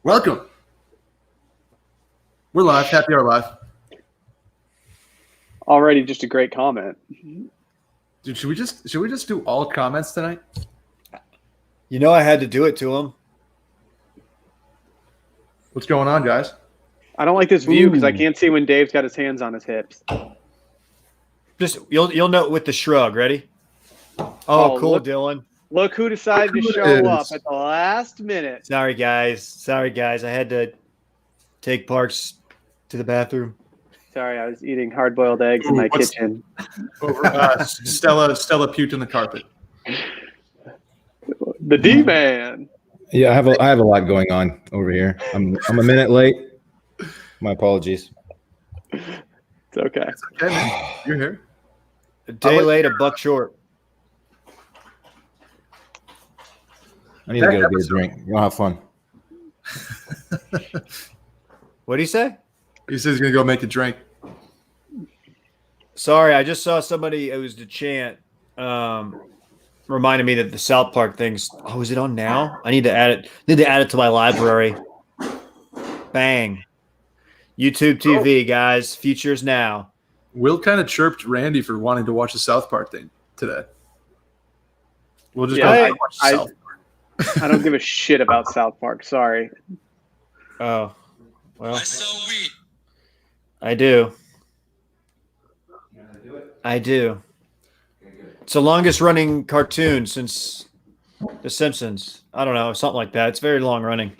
Welcome. We're live. Happy hour live. Already just a great comment. Dude, should we just do all comments tonight? You know I had to do it to him. What's going on, guys? I don't like this view because I can't see when Dave's got his hands on his hips. Just you'll know with the shrug. Ready? Oh, cool, Dylan. Look who decided to show up at the last minute. Sorry, guys. I had to take Parks to the bathroom. Sorry, I was eating hard-boiled eggs in my kitchen. Stella puked on the carpet. The D-man. Yeah, I have a lot going on over here. I'm a minute late. My apologies. It's okay. It's okay, man. You're here. A day late, a buck short. I need to go get a drink. You'll have fun. What did he say? He says he's gonna go make a drink. Sorry, I just saw somebody. It was the chant. Reminded me that the South Park thing's. Oh, is it on now? I need to add it. Need to add it to my library. Bang. YouTube TV, guys. Future's now. Will kind of chirped Randy for wanting to watch the South Park thing today. We'll just go watch South Park. I don't give a shit about South Park. Sorry. Oh, well. I do. I do. It's the longest running cartoon since The Simpsons. I don't know, something like that. It's very long running.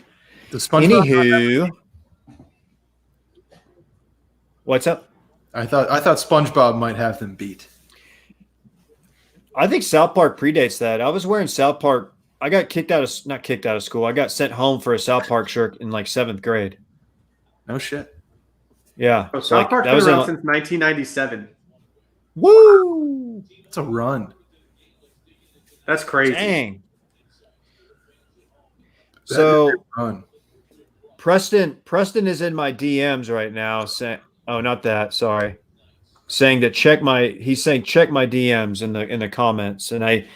Anywho, what's up? I thought SpongeBob might have them beat. I think South Park predates that. I was wearing South Park. I got not kicked out of school. I got sent home for a South Park shirt in like 7th grade. No shit. Yeah. Oh, South Park's been around since 1997. Woo! It's a run. That's crazy. Dang. So run. Preston is in my DMs right now saying, oh, not that, sorry. Saying that he's saying check my DMs in the comments. And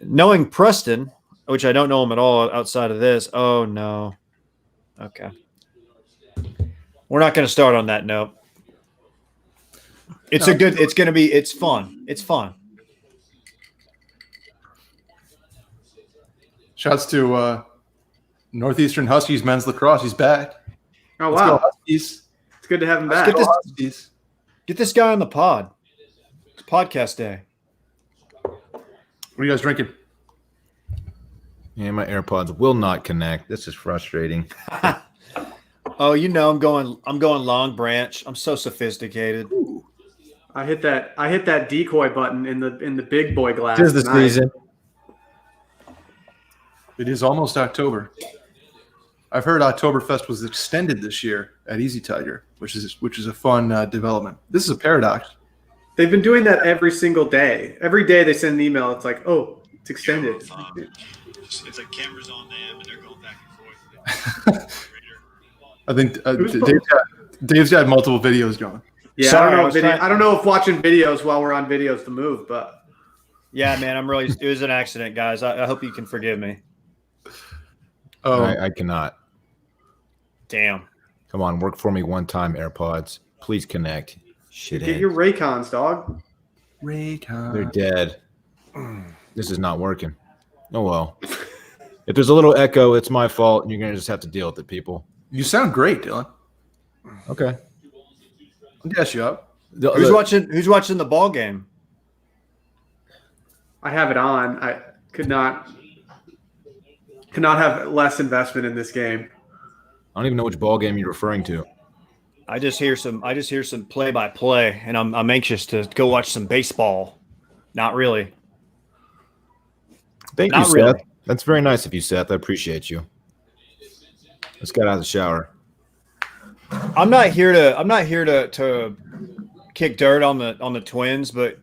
knowing Preston, which I don't know him at all outside of this. Oh no. Okay. We're not going to start on that note. It's fun. It's fun. Shouts to Northeastern Huskies men's lacrosse. He's back. Oh, Let's wow. go Huskies. It's good to have him back. Get this guy on the pod. It's podcast day. What are you guys drinking? Yeah, my AirPods will not connect. This is frustrating. Oh, you know I'm going Long Branch. I'm so sophisticated. Ooh. I hit that decoy button in the big boy glass. Tis the season. It is almost October. I've heard Oktoberfest was extended this year at Easy Tiger, which is a fun development. This is a paradox. They've been doing that every single day. Every day they send an email. It's like, oh, it's extended. It's like cameras on them, and they're going back and forth. I think Dave's got multiple videos going. Yeah, Sorry, I don't know if watching videos while we're on videos the move, but yeah, man, it was an accident, guys. I hope you can forgive me. Oh, I cannot. Damn. Come on, work for me one time, AirPods. Please connect. get your Raycons, dog. Raycon. They're dead. This is not working. Oh, well. If there's a little echo, it's my fault, and you're going to just have to deal with it, people. You sound great, Dylan. Okay. I'll gas you up. Who's watching the ball game? I have it on. I could not have less investment in this game. I don't even know which ball game you're referring to. I just hear some play-by-play, and I'm anxious to go watch some baseball. Not really. Thank Not you, really. Seth. That's very nice of you, Seth. I appreciate you. Let's get out of the shower. I'm not here to kick dirt on the Twins, but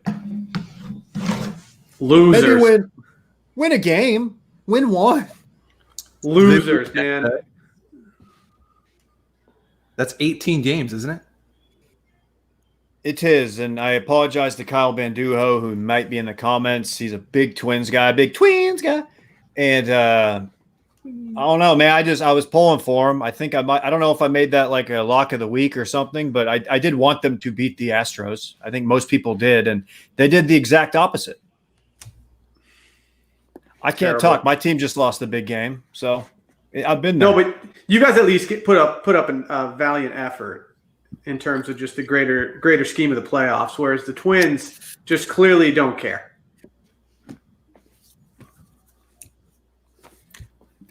Losers. maybe win a game, win one. Losers, man. That's 18 games, isn't it? It is, and I apologize to Kyle Banduho, who might be in the comments. He's a big Twins guy, and don't know, man. I was pulling for them. I think I don't know if I made that like a lock of the week or something, but I did want them to beat the Astros. I think most people did, and they did the exact opposite. I can't talk. My team just lost the big game, so I've been there. No, but you guys at least put up a valiant effort in terms of just the greater scheme of the playoffs, whereas the Twins just clearly don't care.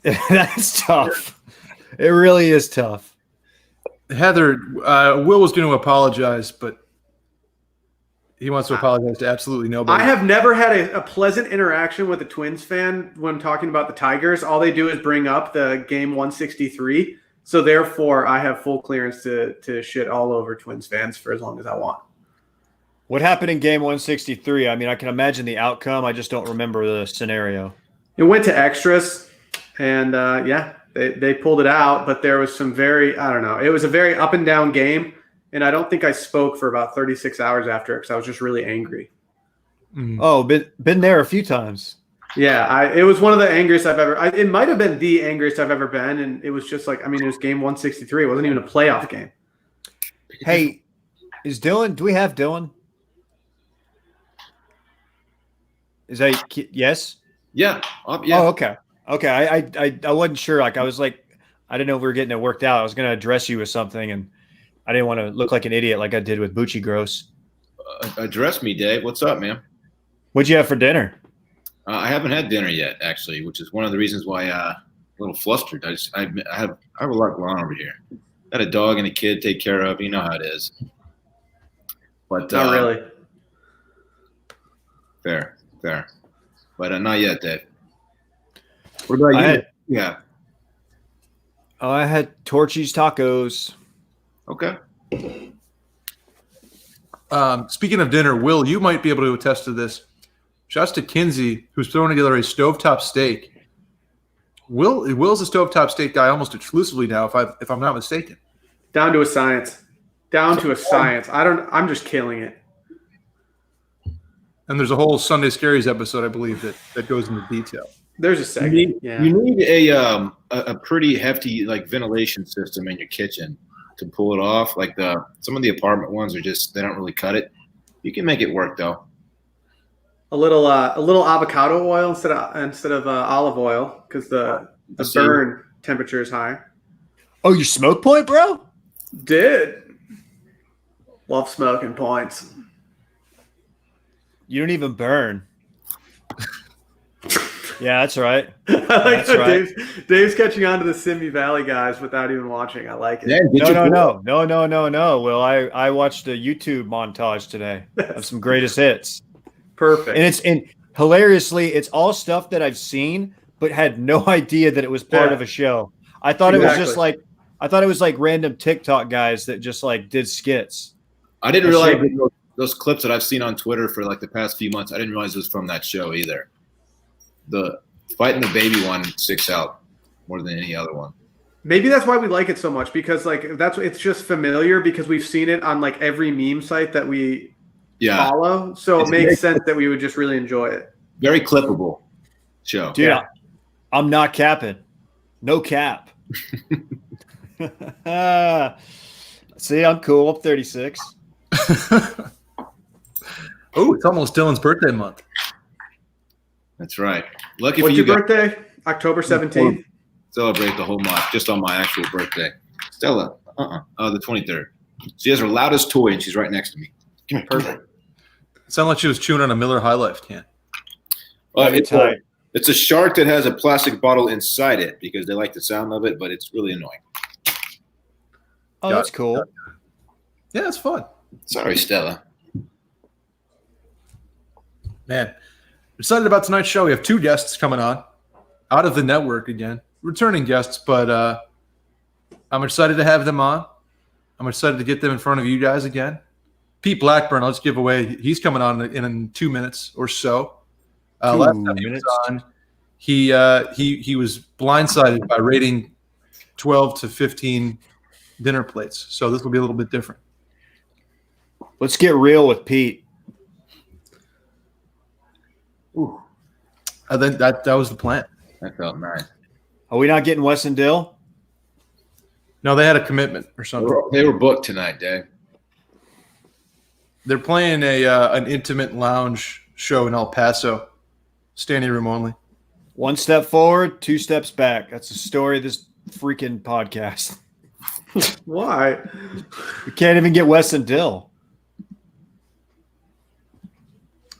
That's tough. It really is tough. Heather, Will was going to apologize, but he wants to apologize to absolutely nobody. I have never had a pleasant interaction with a Twins fan when talking about the Tigers. All they do is bring up the game 163. So therefore, I have full clearance to shit all over Twins fans for as long as I want. What happened in game 163? I mean, I can imagine the outcome. I just don't remember the scenario. It went to extras, and they pulled it out. But there was some it was a very up and down game. And I don't think I spoke for about 36 hours after it because I was just really angry. Oh, been there a few times. Yeah, it was one of the angriest I've ever. It might have been the angriest I've ever been, and it was just like, it was game 163. It wasn't even a playoff game. Hey, is Dylan? Do we have Dylan? Is that yes? Yeah. Oh, okay. Okay, I wasn't sure. Like I was like, I didn't know if we were getting it worked out. I was going to address you with something, and I didn't want to look like an idiot like I did with Bucci Gross. Address me, Dave. What's up, man? What'd you have for dinner? I haven't had dinner yet, actually, which is one of the reasons why I'm a little flustered. I have a lot going on over here. Got a dog and a kid to take care of. You know how it is. But Not really. Fair. But not yet, Dave. What about you? I had Torchy's tacos. Okay. Speaking of dinner, Will, you might be able to attest to this. Shouts to Kinsey, who's throwing together a stovetop steak. Will's a stovetop steak guy almost exclusively now, if I'm not mistaken. Down to a science. I'm just killing it. And there's a whole Sunday Scaries episode, I believe, that goes into detail. There's a segment. You need a pretty hefty like ventilation system in your kitchen to pull it off. Like some of the apartment ones are just, they don't really cut it. You can make it work though. A little avocado oil instead of olive oil because the burn temperature is high. Oh, you smoke point, bro? Did love smoking points. You don't even burn. Yeah, that's right. I like That's how right. Dave's catching on to the Simi Valley guys without even watching. I like it. Yeah, No. Will, I watched a YouTube montage today of some greatest hits. Perfect. And hilariously, it's all stuff that I've seen, but had no idea that it was part of a show. I thought it was like random TikTok guys that just like did skits. I didn't realize those clips that I've seen on Twitter for like the past few months. I didn't realize it was from that show either. The fighting the baby one sticks out more than any other one. Maybe that's why we like it so much because like it's just familiar because we've seen it on like every meme site that we follow. So it makes sense that we would just really enjoy it. Very clippable show. Dude, I'm not capping. No cap. See, I'm cool. I'm 36. Oh, it's almost Dylan's birthday month. That's right. Lucky What's for you your guys. birthday? October 17th? Celebrate the whole month just on my actual birthday. Stella, the 23rd. She has her loudest toy and she's right next to me. Come here. Perfect. It sounded like she was chewing on a Miller High Life can. It's a shark that has a plastic bottle inside it because they like the sound of it, but it's really annoying. Oh, that's cool. Yeah, it's fun. Sorry, Stella. Man, excited about tonight's show. We have two guests coming on out of the network again. Returning guests, but I'm excited to have them on. I'm excited to get them in front of you guys again. Pete Blackburn, I'll just give away. He's coming on in 2 minutes or so. Last time he was on, he was blindsided by rating 12 to 15 dinner plates. So this will be a little bit different. Let's get real with Pete. I think that was the plan. That felt nice. Are we not getting Wes and Dill? No, they had a commitment or something. They were booked tonight, Dave. They're playing an intimate lounge show in El Paso, standing room only. 1 step forward, 2 steps back. That's the story of this freaking podcast. Why? We can't even get Wes and Dill.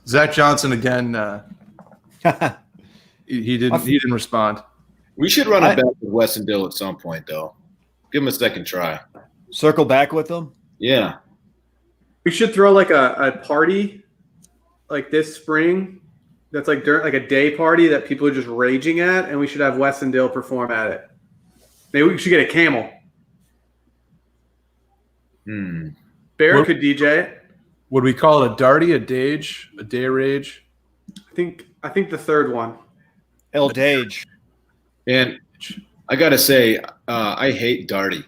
Zach Johnson again. He didn't respond. We should run it back with Wes and Dill at some point, though. Give him a second try. Circle back with them? Yeah. We should throw like a party like this spring that's like during like a day party that people are just raging at, and we should have Wes and Dill perform at it. Maybe we should get a camel. Bear could DJ it. Would we call it a darty, a dage, a day rage? I think the third one. El Dage. And I gotta say, I hate Darty.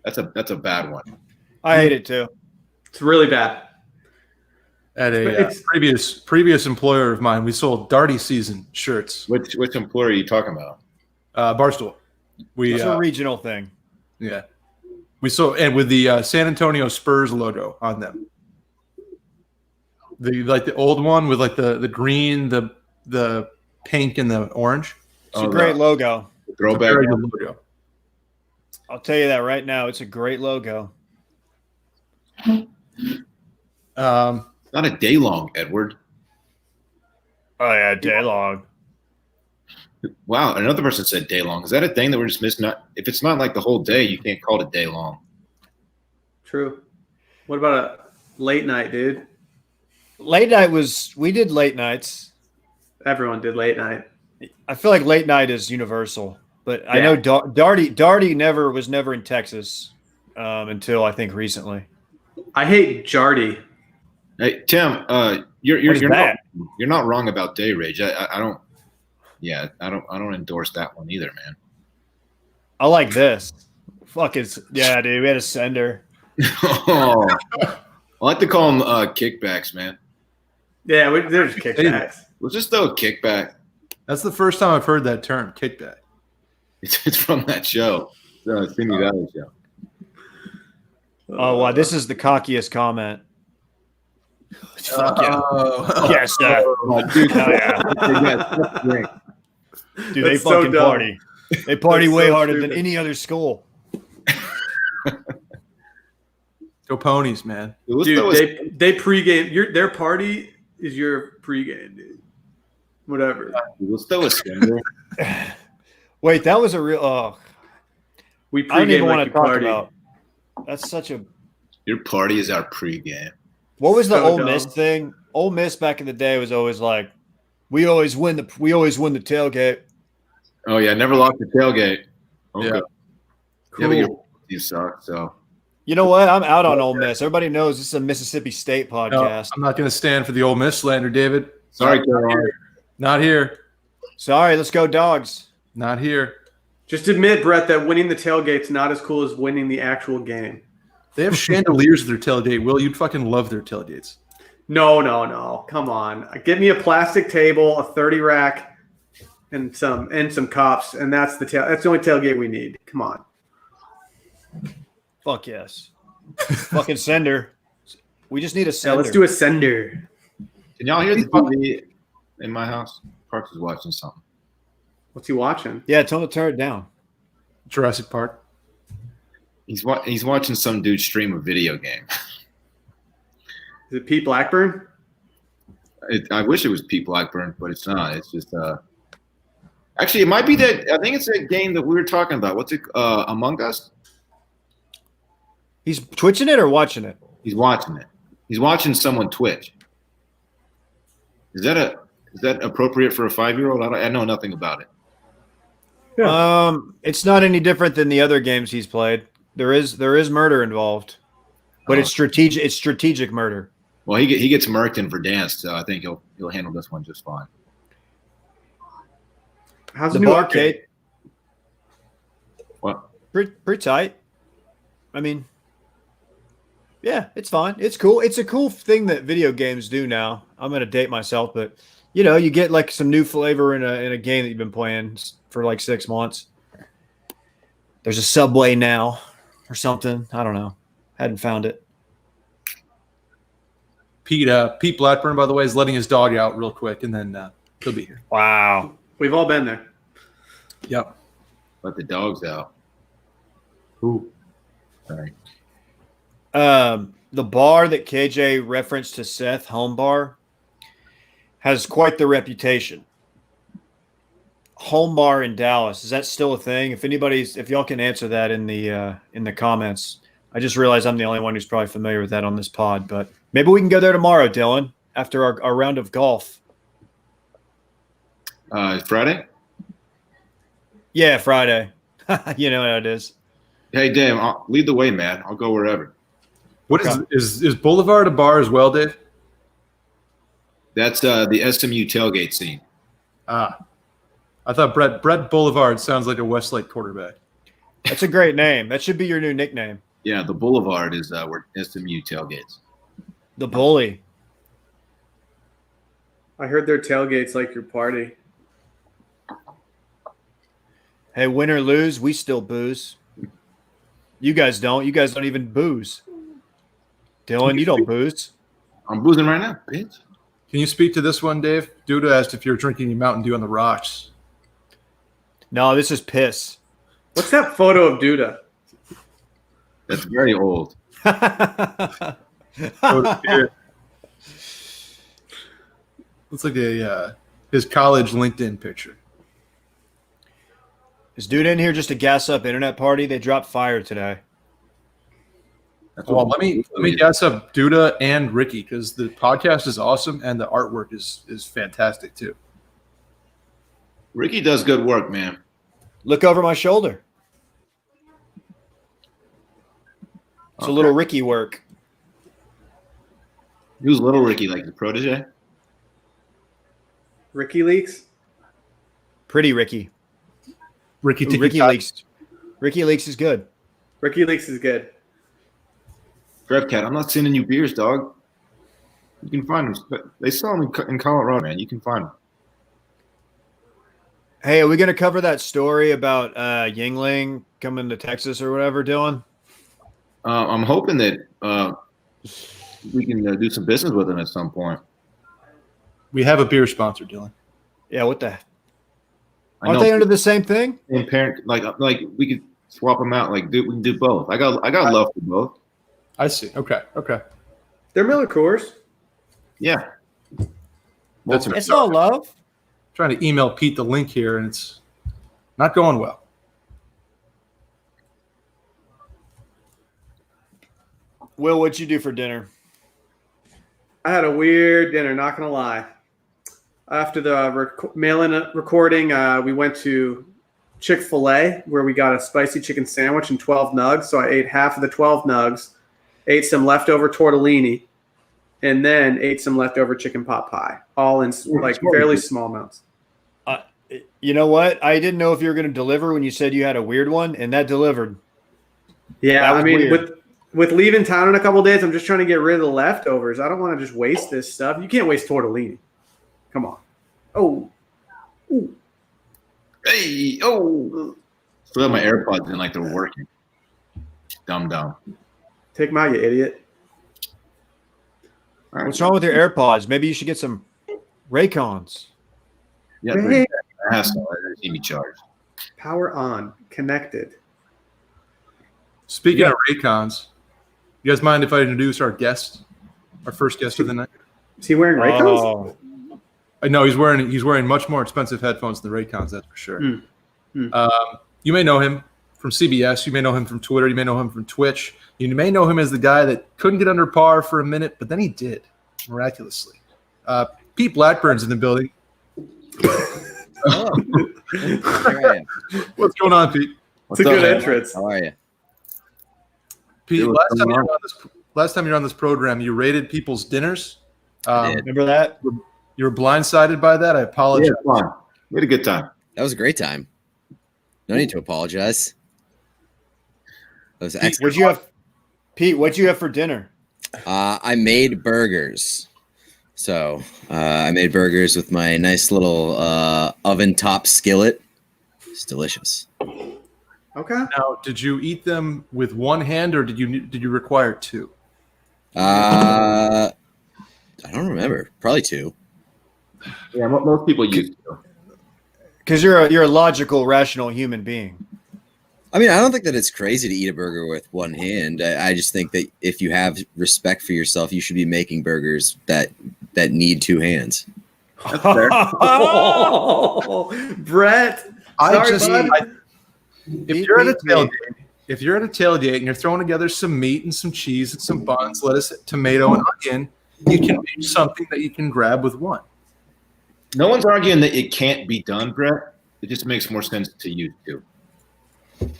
That's a bad one. I hate it too. It's really bad. At a previous employer of mine, we sold darty season shirts. Which employer are you talking about? Barstool. It's a regional thing. Yeah. We sold, and with the San Antonio Spurs logo on them. The old one with like the green, the pink, and the orange. It's a great logo. Throwback logo. I'll tell you that right now. It's a great logo. Not a day long, Edward. Oh yeah, day long. Wow, another person said day long. Is that a thing that we're just missing? If it's not like the whole day, you can't call it day long. True. What about a late night, dude? Late night we did late nights. Everyone did late night. I feel like late night is universal, but yeah. I know Darty was never in Texas until I think recently. I hate Jardy. Hey Tim, you're not wrong about day rage. I don't. Yeah, I don't endorse that one either, man. I like this. Fuck it's yeah, dude. We had a sender. Oh, I like to call them kickbacks, man. Yeah, they're just kickbacks. Let's just throw a kickback. That's the first time I've heard that term, kickback. It's from that show, the Simi Valley show. Oh wow, this is the cockiest comment. Fuck yeah. Yes, sir. Dude, hell yeah. Dude, they fucking party. They party That's way so harder stupid. than any other school. Go Ponies, man. Dude, they pregame. Their party is your pregame, dude. Whatever. Let's throw a sender. Wait, that was a real. Oh, We pregame I don't even like want to you talk party. about. That's such a. Your party is our pregame. What was the So Ole dumb. Miss thing? Ole Miss back in the day was always like, we always win the tailgate. Oh yeah, never lost the tailgate. Okay. Yeah. Yeah, but you suck. So You know what? I'm out on Ole Miss. Everybody knows this is a Mississippi State No, podcast. I'm not going to stand for the Ole Miss slander, David. sorry, Carolina. Not here. Sorry, let's go Dogs. Not here. Just admit, Brett, that winning the tailgate's not as cool as winning the actual game. They have chandeliers at their tailgate. Will, you'd fucking love their tailgates. No. Come on. Get me a plastic table, a 30 rack, and some cups, and that's the only tailgate we need. Come on. Fuck yes. Fucking sender. We just need a Yeah, sender. let's do a sender. Can y'all hear the TV in my house? Parks is watching something. What's he watching? Yeah, tell him to turn it down. Jurassic Park. He's watching some dude stream a video game. Is it Pete Blackburn? I wish it was Pete Blackburn, but it's not. It's just actually it might be that. I think it's that game that we were talking about. What's it? Among Us. He's twitching it or watching it? He's watching it. He's watching someone Twitch. Is that appropriate for a 5-year-old? I know nothing about it. Yeah. It's not any different than the other games he's played. There is murder involved, but it's strategic. It's strategic murder. Well, he gets murked in Verdansk, so I think he'll handle this one just fine. How's The the new arcade, arcade? What? pretty tight. I mean, yeah, it's fine. It's cool. It's a cool thing that video games do now. I'm gonna date myself, but you get like some new flavor in a game that you've been playing. for like 6 months. There's a Subway now or something. I don't know. Hadn't found it. Pete Blackburn, by the way, is letting his dog out real quick, and then he'll be here. Wow. We've all been there. Yep. Let the dogs out. Who? Sorry. The bar that KJ referenced to Seth, Home Bar, has quite the reputation. Home Bar in Dallas, is that still a thing? If y'all can answer that in the comments. I just realized I'm the only one who's probably familiar with that on this pod, but maybe we can go there tomorrow, Dylan, after our round of golf. Friday? Yeah, Friday. You know how it is. Hey, Dave, lead the way, man. I'll go wherever. What is Boulevard a bar as well, Dave? That's the SMU tailgate scene. I thought Brett Boulevard sounds like a Westlake quarterback. That's a great name. That should be your new nickname. Yeah, the Boulevard is where SMU tailgates. The Bully. I heard their tailgates like your party. Hey, win or lose, we still booze. You guys don't. You guys don't even booze. Dylan, you don't booze. I'm boozing right now, bitch. Can you speak to this one, Dave? Duda asked if you're drinking your Mountain Dew on the rocks. No, this is piss. What's that photo of Duda? That's very old. Looks like his college LinkedIn picture. Is dude in here just to gas up internet party? They dropped fire today. Well, let me gas up Duda and Ricky because the podcast is awesome and the artwork is fantastic too. Ricky does good work, man. Look over my shoulder. It's a little Ricky work. Who's little Ricky, like the protege? Ricky Leaks? Pretty Ricky. Ricky Leaks. Ricky Leaks is good. Ricky Leaks is good. Cat, I'm not sending you beers, dog. You can find them. They sell them in Colorado, man. You can find them. Hey, are we going to cover that story about Yingling coming to Texas or whatever, Dylan? I'm hoping that we can do some business with them at some point. We have a beer sponsor, Dylan. Yeah, what the? Aren't they under the same thing? And parent, like we could swap them out. Like we can do both. I got love for both. I see. Okay. They're Miller Coors. Yeah. It's all love. Trying to email Pete the link here, and it's not going well. Will, what'd you do for dinner? I had a weird dinner, not going to lie. After the mail-in recording, we went to Chick-fil-A where we got a spicy chicken sandwich and 12 nugs. So I ate half of the 12 nugs, ate some leftover tortellini, and then ate some leftover chicken pot pie, all in like fairly small amounts. You know what? I didn't know if you were going to deliver when you said you had a weird one, and that delivered. Yeah, I mean, weird. with leaving town in a couple of days, I'm just trying to get rid of the leftovers. I don't want to just waste this stuff. You can't waste tortellini. Come on. Oh. Ooh. Hey. Oh. Still have my AirPods in like they're working. Dumb. Take them out, you idiot. All right. What's wrong with your AirPods? Maybe you should get some Raycons. Yeah, Hey. I have some. They need me charged. Power on. Connected. Speaking of Raycons, you guys mind if I introduce our guest, our first guest of the night? Is he wearing Raycons? Oh. No, he's wearing much more expensive headphones than Raycons, that's for sure. You may know him from CBS. You may know him from Twitter. You may know him from Twitch. You may know him as the guy that couldn't get under par for a minute, but then he did, miraculously. Pete Blackburn's in the building. Oh. Here I am. What's going on, Pete? It's a good entrance. How are you? Pete, Dude, last time you were on this program, you rated people's dinners. I did. Remember that? You were blindsided by that. I apologize. Yeah, fun. We had a good time. That was a great time. No need to apologize. That was excellent. What'd you have, Pete? What'd you have for dinner? I made burgers. So I made burgers with my nice little oven top skillet. It's delicious. Okay. Now, did you eat them with one hand, or did you require two? I don't remember. Probably two. Yeah, most people use to. Because you're a logical, rational human being. I mean, I don't think that it's crazy to eat a burger with one hand. I just think that if you have respect for yourself, you should be making burgers that need two hands. That's fair. Oh, Brett. If you're at a tailgate and you're throwing together some meat and some cheese and some buns, lettuce, tomato, and onion, you can make something that you can grab with one. No one's arguing that it can't be done, Brett. It just makes more sense to use two.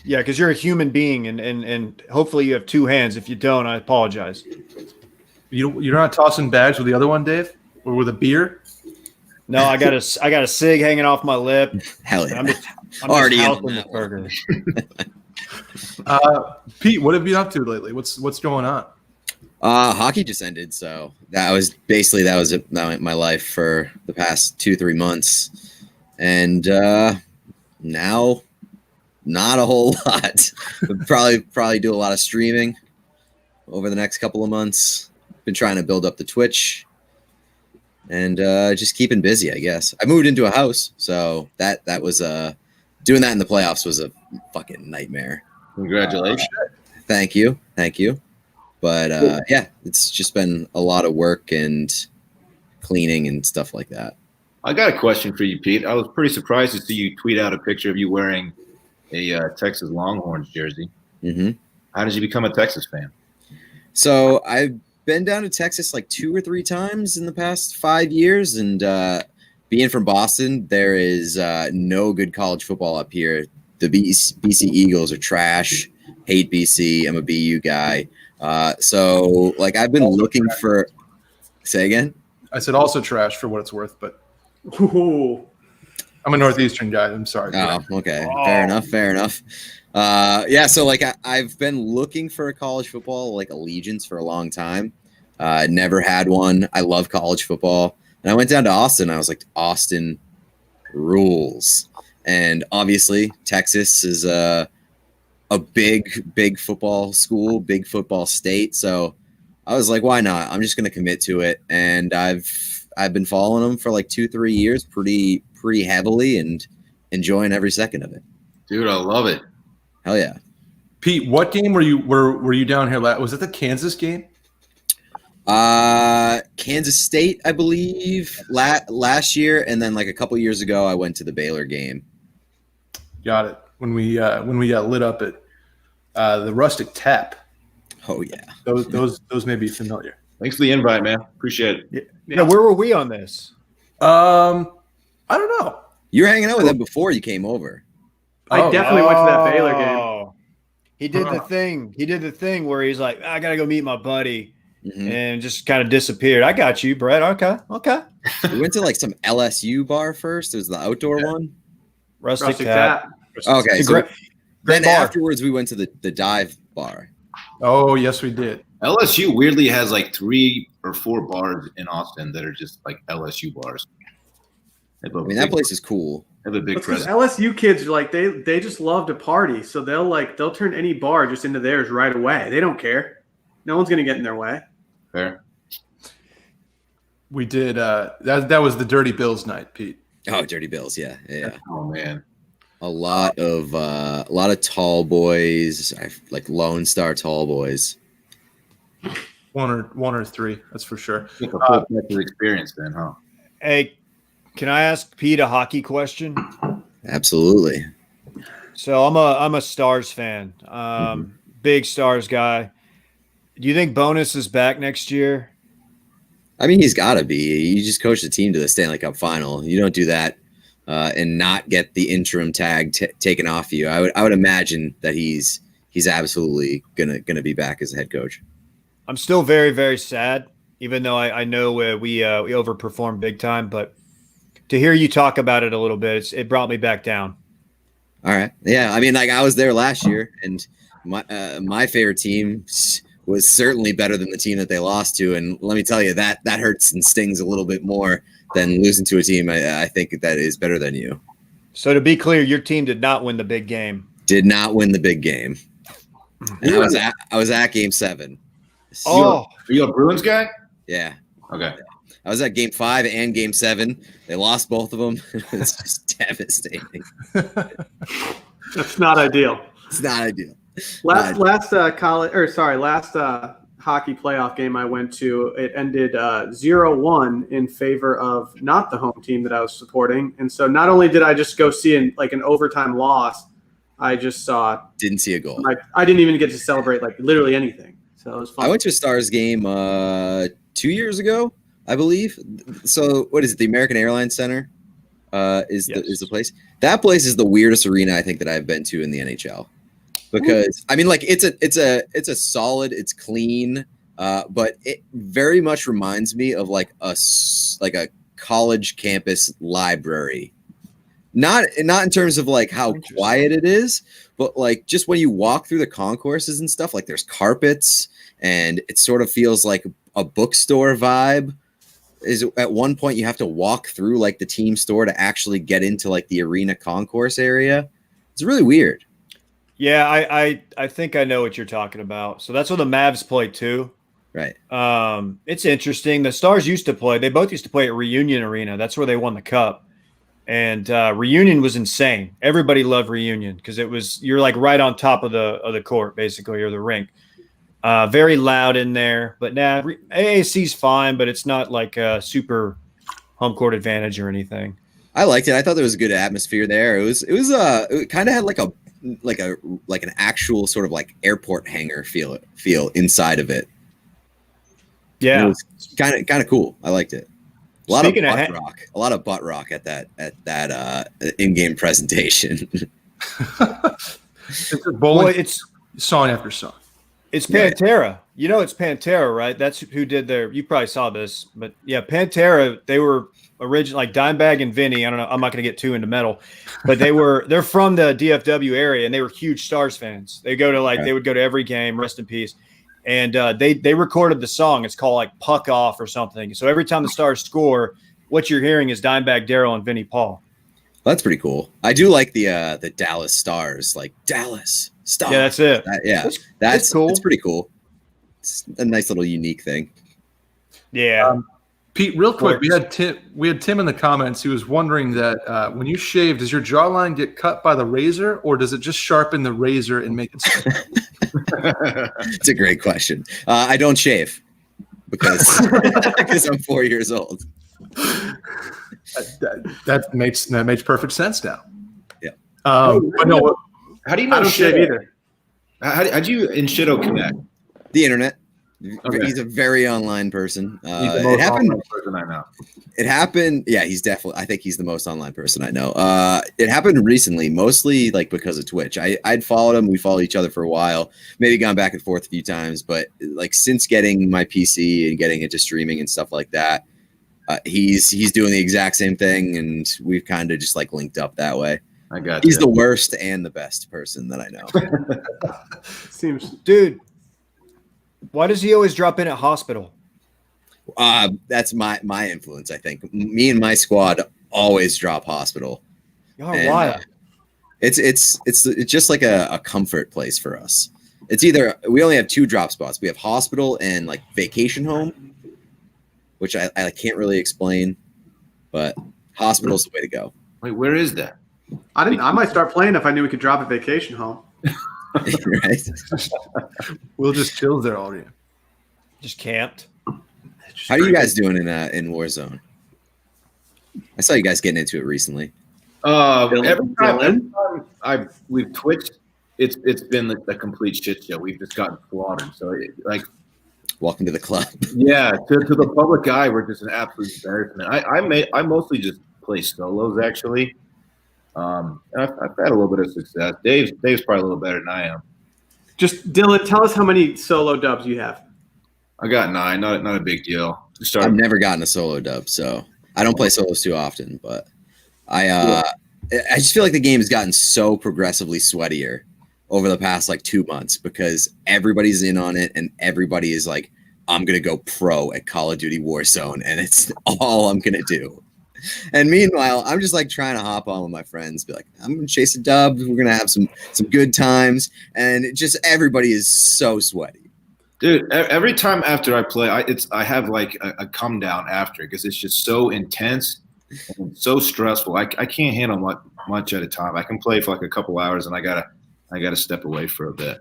Yeah, because you're a human being, and hopefully you have two hands. If you don't, I apologize. You're not tossing bags with the other one, Dave, or with a beer? No, I got a cig hanging off my lip. Hell yeah. I'm just Already in housing that the burger. Pete, what have you been up to lately? What's going on? Hockey just ended, so that was my life for the past 2-3 months, and now not a whole lot. probably do a lot of streaming over the next couple of months. Been trying to build up the Twitch, and just keeping busy, I guess. I moved into a house, so that was doing that in the playoffs was a fucking nightmare. Congratulations. Thank you. But yeah, it's just been a lot of work and cleaning and stuff like that. I got a question for you, Pete. I was pretty surprised to see you tweet out a picture of you wearing a Texas Longhorns jersey. Mm-hmm. How did you become a Texas fan? So I've been down to Texas like 2 or 3 times in the past 5 years, and being from Boston, there is no good college football up here. The BC Eagles are trash. Hate BC. I'm a BU guy. So like I've been looking for. Say again. I said also trash for what it's worth, but Ooh. I'm a Northeastern guy. I'm sorry. Oh, okay. Fair enough. Yeah, so like I've been looking for a college football like allegiance for a long time. Never had one. I love college football. And I went down to Austin. I was like, Austin rules. And obviously Texas is a big football school, big football state. So I was like, why not? I'm just going to commit to it. And I've been following them for like 2-3 years pretty heavily and enjoying every second of it. Dude, I love it. Hell yeah. Pete, what game were you down here? Was it the Kansas game? Kansas State, I believe, last year, and then like a couple years ago, I went to the Baylor game. Got it. When we got lit up at the Rustic Tap. Oh yeah, those may be familiar. Thanks for the invite, man. Appreciate it. Yeah, where were we on this? I don't know. You were hanging out with them before you came over. I definitely went to that Baylor game. He did the thing. He did the thing where he's like, I gotta go meet my buddy, and just kind of disappeared. I got you, Brett. Okay. We went to like some LSU bar first. It was the outdoor one. Rustic Tap. Okay. So Great then bar. afterwards, we went to the dive bar. Oh yes, we did. LSU weirdly has like 3 or 4 bars in Austin that are just like LSU bars. I mean, that place is cool. They have a big Because presence. LSU kids like they just love to party, so they'll turn any bar just into theirs right away. They don't care. No one's gonna get in their way. Fair. We did. That was the Dirty Bills night, Pete. Oh, Dirty Bills, yeah. Oh man. A lot of tall boys, like Lone Star tall boys. One or 3, that's for sure. It's a full Texas experience then, huh? Hey, can I ask Pete a hockey question? Absolutely. So I'm a Stars fan. Big Stars guy. Do you think Bonus is back next year? I mean, he's got to be. You just coach the team to the Stanley Cup final. You don't do that and not get the interim tag taken off you. I would imagine that he's absolutely gonna be back as a head coach. I'm still very, very sad, even though I know we overperformed big time. But to hear you talk about it a little bit, it brought me back down. All right. Yeah. I mean, like I was there last year, and my favorite team was certainly better than the team that they lost to. And let me tell you, that hurts and stings a little bit more than losing to a team I think that is better than you. So to be clear, your team did not win the big game. Did not win the big game. And I was at Game 7. Oh, Are you a Bruins guy? Yeah. Okay. I was at Game 5 and Game 7. They lost both of them. It's just devastating. That's not ideal. It's not ideal. Last hockey playoff game I went to, it ended 0-1 in favor of not the home team that I was supporting. And so not only did I just go see an overtime loss, I just didn't see a goal. I didn't even get to celebrate literally anything. So it was fun. I went to a Stars game 2 years ago, I believe. So what is it? The American Airlines Center is the place. That place is the weirdest arena I think that I've been to in the NHL. Because I mean, it's a solid, it's clean, but it very much reminds me of a college campus library. Not in terms of how quiet it is, but just when you walk through the concourses and stuff, there's carpets and it sort of feels like a bookstore vibe. Is at one point you have to walk through the team store to actually get into the arena concourse area. It's really weird. Yeah, I think I know what you're talking about. So that's where the Mavs play too. Right. It's interesting. The Stars used to play. They both used to play at Reunion Arena. That's where they won the cup. And Reunion was insane. Everybody loved Reunion because you're right on top of the court basically, or the rink. Very loud in there. But now AAC's fine, but it's not a super home court advantage or anything. I liked it. I thought there was a good atmosphere there. It kind of had an actual sort of airport hangar feel inside of it. Yeah, it was kind of cool. I liked it. A lot of butt rock at that in-game presentation. It's song after song. It's Pantera. You know it's Pantera, right? That's who did you probably saw this, but yeah, Pantera, they were originally Dimebag and Vinny. I don't know. I'm not going to get too into metal, but they're from the DFW area and they were huge Stars fans. They go to they would go to every game, rest in peace. And they recorded the song. It's called Puck Off or something. So every time the Stars score, what you're hearing is Dimebag Darrell and Vinny Paul. Well, that's pretty cool. I do like the Dallas Stars, Dallas Stars. Yeah, that's it. That's cool. It's pretty cool. It's a nice little unique thing. Yeah. Pete, real quick, we had Tim in the comments. He was wondering that when you shave, does your jawline get cut by the razor, or does it just sharpen the razor and make it straight? It's a great question. I don't shave because I'm 4 years old. That makes perfect sense now. Yeah. But no, how do you know I don't shave either? How'd you and Shido connect? The internet. Okay. He's a very online person. He's the most online person I know. It happened. Yeah, I think he's the most online person I know. It happened recently, mostly because of Twitch. I'd followed him. We followed each other for a while, maybe gone back and forth a few times. But since getting my PC and getting into streaming and stuff like that, he's doing the exact same thing. And we've kind of just linked up that way. I got He's the worst and the best person that I know. Seems, dude. Why does he always drop in at hospital? That's my influence, I think. Me and my squad always drop hospital. Y'all are wild. It's just a comfort place for us. It's either we only have 2 drop spots. We have hospital and vacation home, which I can't really explain, but hospital's the way to go. Wait, where is that? I might start playing if I knew we could drop at vacation home. Right? We'll just chill there all year. Just camped. How are you guys doing in Warzone? I saw you guys getting into it recently. Every time we've twitched, it's been a complete shit show. We've just gotten slaughtered. So welcome to the club. Yeah, to the public eye, we're just an absolute embarrassment. I mostly just play solos actually. And I've had a little bit of success. Dave's probably a little better than I am. Just Dylan, tell us how many solo dubs you have. I got 9. Not a big deal. I've never gotten a solo dub, so I don't play solos too often. But I just feel like the game has gotten so progressively sweatier over the past 2 months because everybody's in on it and everybody is I'm gonna go pro at Call of Duty Warzone, and it's all I'm gonna do. And meanwhile, I'm just like trying to hop on with my friends, be like, I'm gonna chase a dub. We're gonna have some good times, and it just everybody is so sweaty. Dude, every time after I play, I have like a come down after because it's just so intense and so stressful. I can't handle much at a time. I can play for like a couple hours, and I gotta step away for a bit.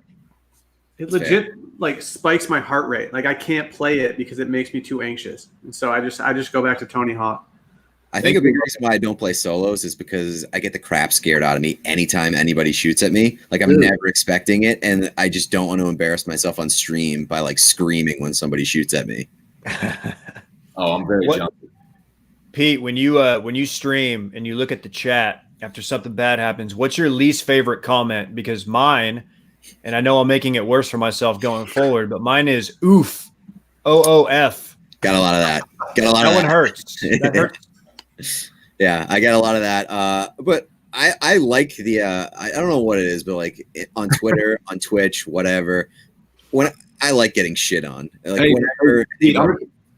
It legit like spikes my heart rate. Like I can't play it because it makes me too anxious, and so I just go back to Tony Hawk. I think a big reason why I don't play solos is because I get the crap scared out of me anytime anybody shoots at me. Like I'm never expecting it, and I just don't want to embarrass myself on stream by like screaming when somebody shoots at me. Oh, I'm very jumpy. Pete, when you stream and you look at the chat after something bad happens, what's your least favorite comment? Because mine, and I know I'm making it worse for myself going forward, but mine is oof, OOF. Got a lot of that. That one hurts. That hurts. Yeah, I got a lot of that. But I like the I don't know what it is, but like on Twitter, on Twitch, whatever. When I like getting shit on, like whenever.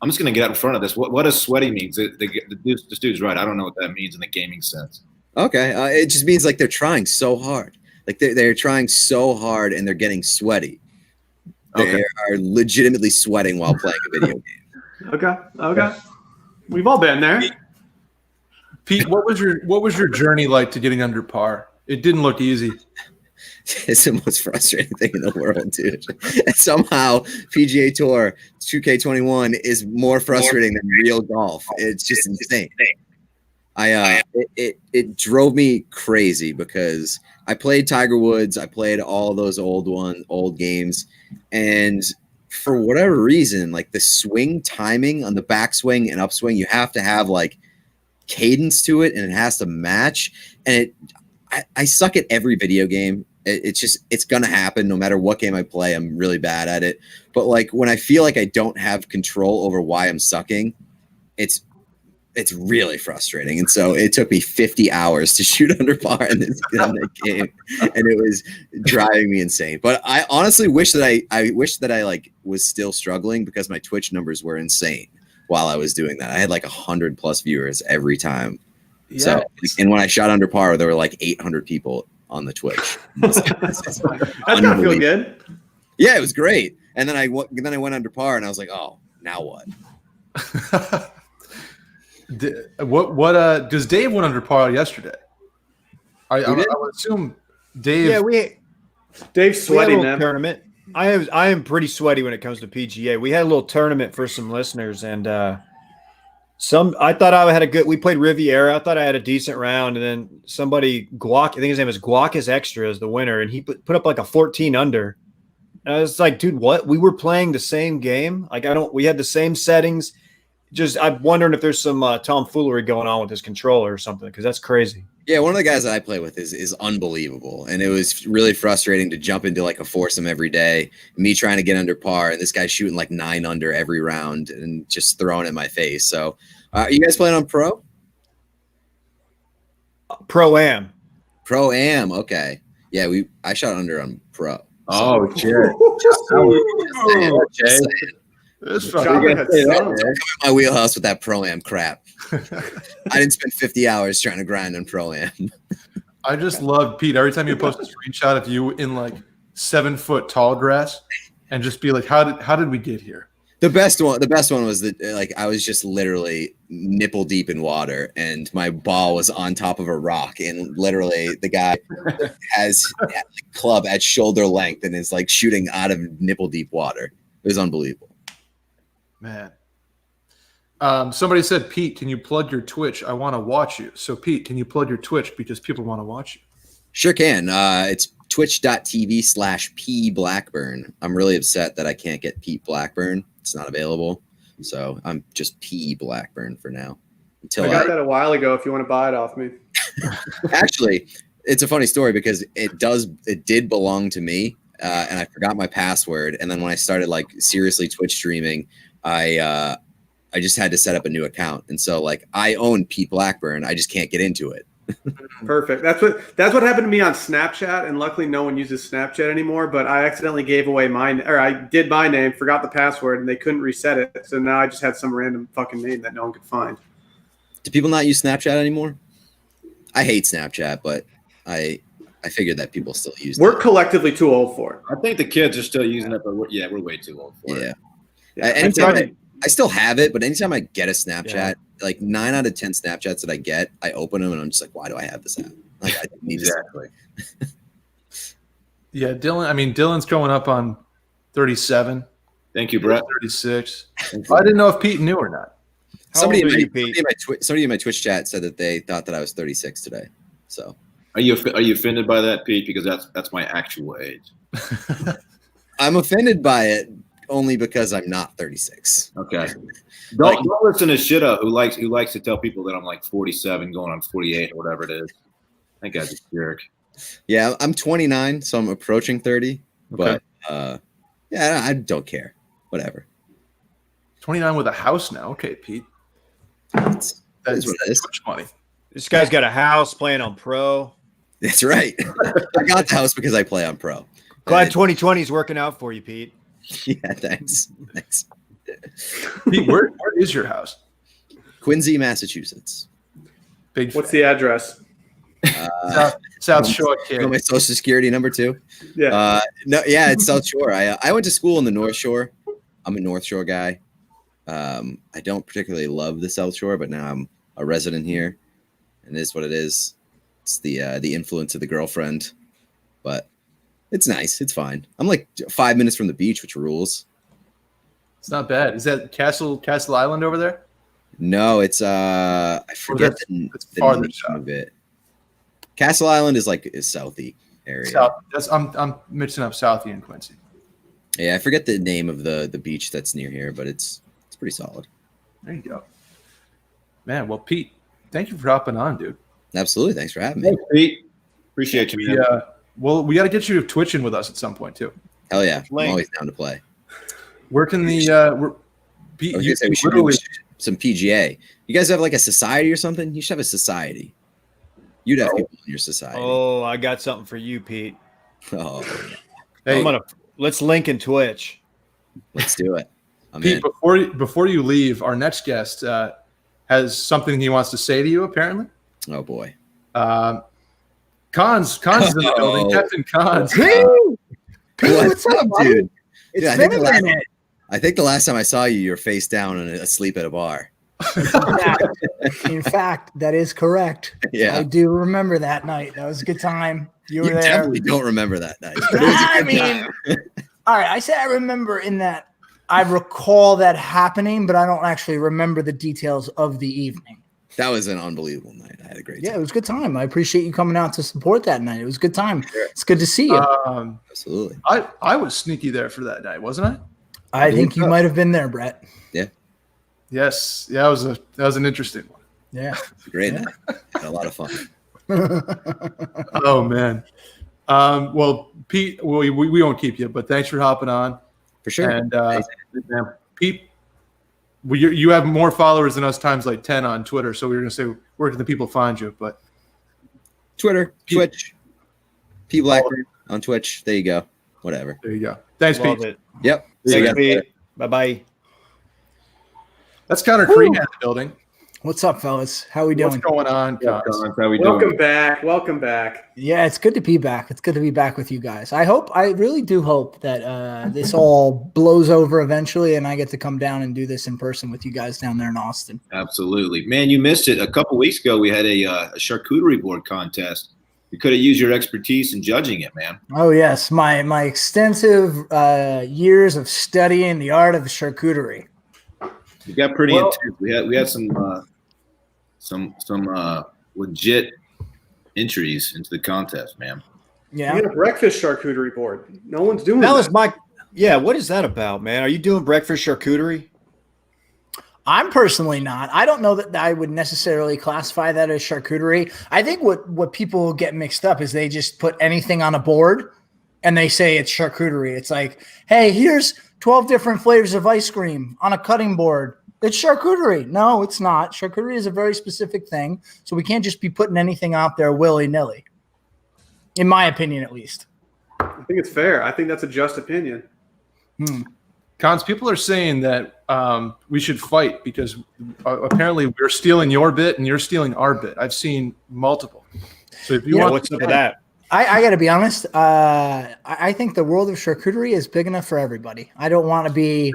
I'm just gonna get out in front of this. What does sweaty mean? This dude's right. I don't know what that means in the gaming sense. Okay, it just means like they're trying so hard. Like they're trying so hard and they're getting sweaty. They are legitimately sweating while playing a video game. Okay. We've all been there. Pete, what was your journey like to getting under par? It didn't look easy. It's the most frustrating thing in the world, dude. And somehow PGA Tour 2K21 is more frustrating than real golf. It's just insane. It drove me crazy because I played Tiger Woods, I played all those old games, and for whatever reason, like the swing timing on the backswing and upswing, you have to have like cadence to it, and it has to match. And I suck at every video game. It's gonna happen no matter what game I play. I'm really bad at it. But like when I feel like I don't have control over why I'm sucking, it's really frustrating. And so it took me 50 hours to shoot under par in that game, and it was driving me insane. But I honestly wish that I like was still struggling because my Twitch numbers were insane while I was doing that. I had like 100+ viewers every time. Yeah. So, and when I shot under par, there were like 800 people on the Twitch. That's gotta feel good. Yeah, it was great. And then I went under par, and I was like, oh, now what? Does Dave went under par yesterday? I would assume Dave. Yeah, Dave's sweaty, man. Tournament. I am pretty sweaty when it comes to PGA. We had a little tournament for some listeners, and I thought I had we played Riviera. I thought I had a decent round, and then somebody Guac, I think his name is Guac is Extra, is the winner, and he put up like a 14 under. And I was like, dude, what? We were playing the same game. Like we had the same settings. Just I'm wondering if there's some tomfoolery going on with his controller or something, because that's crazy. Yeah, one of the guys that I play with is unbelievable, and it was really frustrating to jump into like a foursome every day. Me trying to get under par, and this guy shooting like 9 under every round and just throwing it in my face. So, are you guys playing on pro? Pro-am. Pro-am. Okay. Yeah, I shot under on pro. Oh, shit. That's my wheelhouse with that pro-am crap. I didn't spend 50 hours trying to grind on pro-am. I just love Pete. Every time you post a screenshot of you in like 7-foot tall grass, and just be like, how did we get here? The best one was that like I was just literally nipple deep in water, and my ball was on top of a rock, and literally the guy has the club at shoulder length and is like shooting out of nipple deep water. It was unbelievable. Man. Somebody said, Pete, can you plug your Twitch? I want to watch you. So, Pete, can you plug your Twitch because people want to watch you? Sure can. It's twitch.tv/P Blackburn. I'm really upset that I can't get Pete Blackburn. It's not available. So I'm just P Blackburn for now. I got that a while ago if you want to buy it off me. Actually, it's a funny story because it did belong to me. And I forgot my password. And then when I started like seriously Twitch streaming, I just had to set up a new account. And so like I own Pete Blackburn. I just can't get into it. Perfect. That's what happened to me on Snapchat. And luckily no one uses Snapchat anymore, but I accidentally gave away I did my name, forgot the password, and they couldn't reset it. So now I just had some random fucking name that no one could find. Do people not use Snapchat anymore? I hate Snapchat, but I figured that people still use it. We're collectively too old for it. I think the kids are still using it, but we're way too old for it. Yeah. Anytime I still have it, but anytime I get a Snapchat, like 9 out of 10 Snapchats that I get, I open them and I'm just like, why do I have this app? Like, I don't need this. Yeah, Dylan. I mean, Dylan's going up on 37. Thank you, Brett. 36. I didn't know if Pete knew or not. Somebody in my Twitch chat said that they thought that I was 36 today. So, are you offended by that, Pete? Because that's my actual age. I'm offended by it only because I'm not 36. Okay. Don't listen to Shitta who likes to tell people that I'm like 47 going on 48 or whatever it is. That guy's a jerk. Yeah, I'm 29, so I'm approaching 30. Okay. But yeah, I don't care. Whatever. 29 with a house now. Okay, Pete. That's what it is. Twitch money. This guy's got a house playing on Pro. That's right. I got the house because I play on Pro. Glad 2020 is working out for you, Pete. Yeah, thanks. Pete, where is your house? Quincy, Massachusetts. Big. What's the address? South Shore kid. My social security number 2. Yeah. It's South Shore. I went to school in the North Shore. I'm a North Shore guy. I don't particularly love the South Shore, but now I'm a resident here, and it is what it is. It's the influence of the girlfriend, but it's nice. It's fine. I'm like 5 minutes from the beach, which rules. It's not bad. Is that Castle Island over there? No, it's I forget the name of it. Castle Island is Southie area. South. I'm mixing up Southie and Quincy. Yeah, I forget the name of the beach that's near here, but it's pretty solid. There you go. Man, well, Pete, thank you for hopping on, dude. Absolutely. Thanks for having me. Thanks, Pete. Appreciate you, man. Yeah. Well, we got to get you twitching with us at some point too. Hell yeah. I'm always down to play. Where can Pete, we should do some PGA. You guys have like a society or something? You should have a society. You'd have people in your society. Oh, I got something for you, Pete. Oh, hey, let's link in Twitch. Let's do it. Pete, before you leave, our next guest has something he wants to say to you. Apparently. Oh boy. Cons is in the building. Captain Cons. Pete, what's up, dude? It's I think the last time I saw you, you were face down and asleep at a bar. In fact, that is correct. Yeah, I do remember that night. That was a good time. You were there. Definitely don't remember that night. But it was a good time. All right. I said I remember in that. I recall that happening, but I don't actually remember the details of the evening. That was an unbelievable night. I had a great time. Yeah, it was a good time. I appreciate you coming out to support that night. It was a good time. Sure. It's good to see you. Absolutely. I was sneaky there for that night, wasn't I? I think you might have been there, Brett. Yeah. Yes. Yeah, that was an interesting one. Yeah. Great night. Had a lot of fun. Oh man. Well, Pete, we won't keep you, but thanks for hopping on. For sure. And Pete, you have more followers than us times like 10 on Twitter. So we were going to say, where can the people find you? But Twitter, Twitch, Pete Blackburn on Twitch. There you go. Whatever. There you go. Thanks, Love Pete. it. Yep. Thanks, Pete. Bye-bye. That's Connor Crean in the building. What's up, fellas? How we doing? What's going on, Cons? How we Welcome doing? back. Welcome back. Yeah, it's good to be back. It's good to be back with you guys. I really do hope that this all blows over eventually and I get to come down and do this in person with you guys down there in Austin. Absolutely. Man, you missed it. A couple weeks ago, we had a charcuterie board contest. We could have used your expertise in judging it, man. Oh, yes. My extensive years of studying the art of charcuterie. We got pretty intense. We had some legit entries into the contest, man. Yeah. You got a breakfast charcuterie board. No one's doing That that. was what is that about, man? Are you doing breakfast charcuterie? I'm personally not. I don't know that I would necessarily classify that as charcuterie. I think what people get mixed up is they just put anything on a board and they say it's charcuterie. It's like, hey, here's 12 different flavors of ice cream on a cutting board. It's charcuterie. No, it's not. Charcuterie is a very specific thing. So we can't just be putting anything out there willy-nilly, in my opinion, at least. I think it's fair. I think that's a just opinion. Cons, people are saying that we should fight because apparently we're stealing your bit and you're stealing our bit. I've seen multiple. So if you want, what's up with that? I got to be honest. I think the world of charcuterie is big enough for everybody. I don't want to be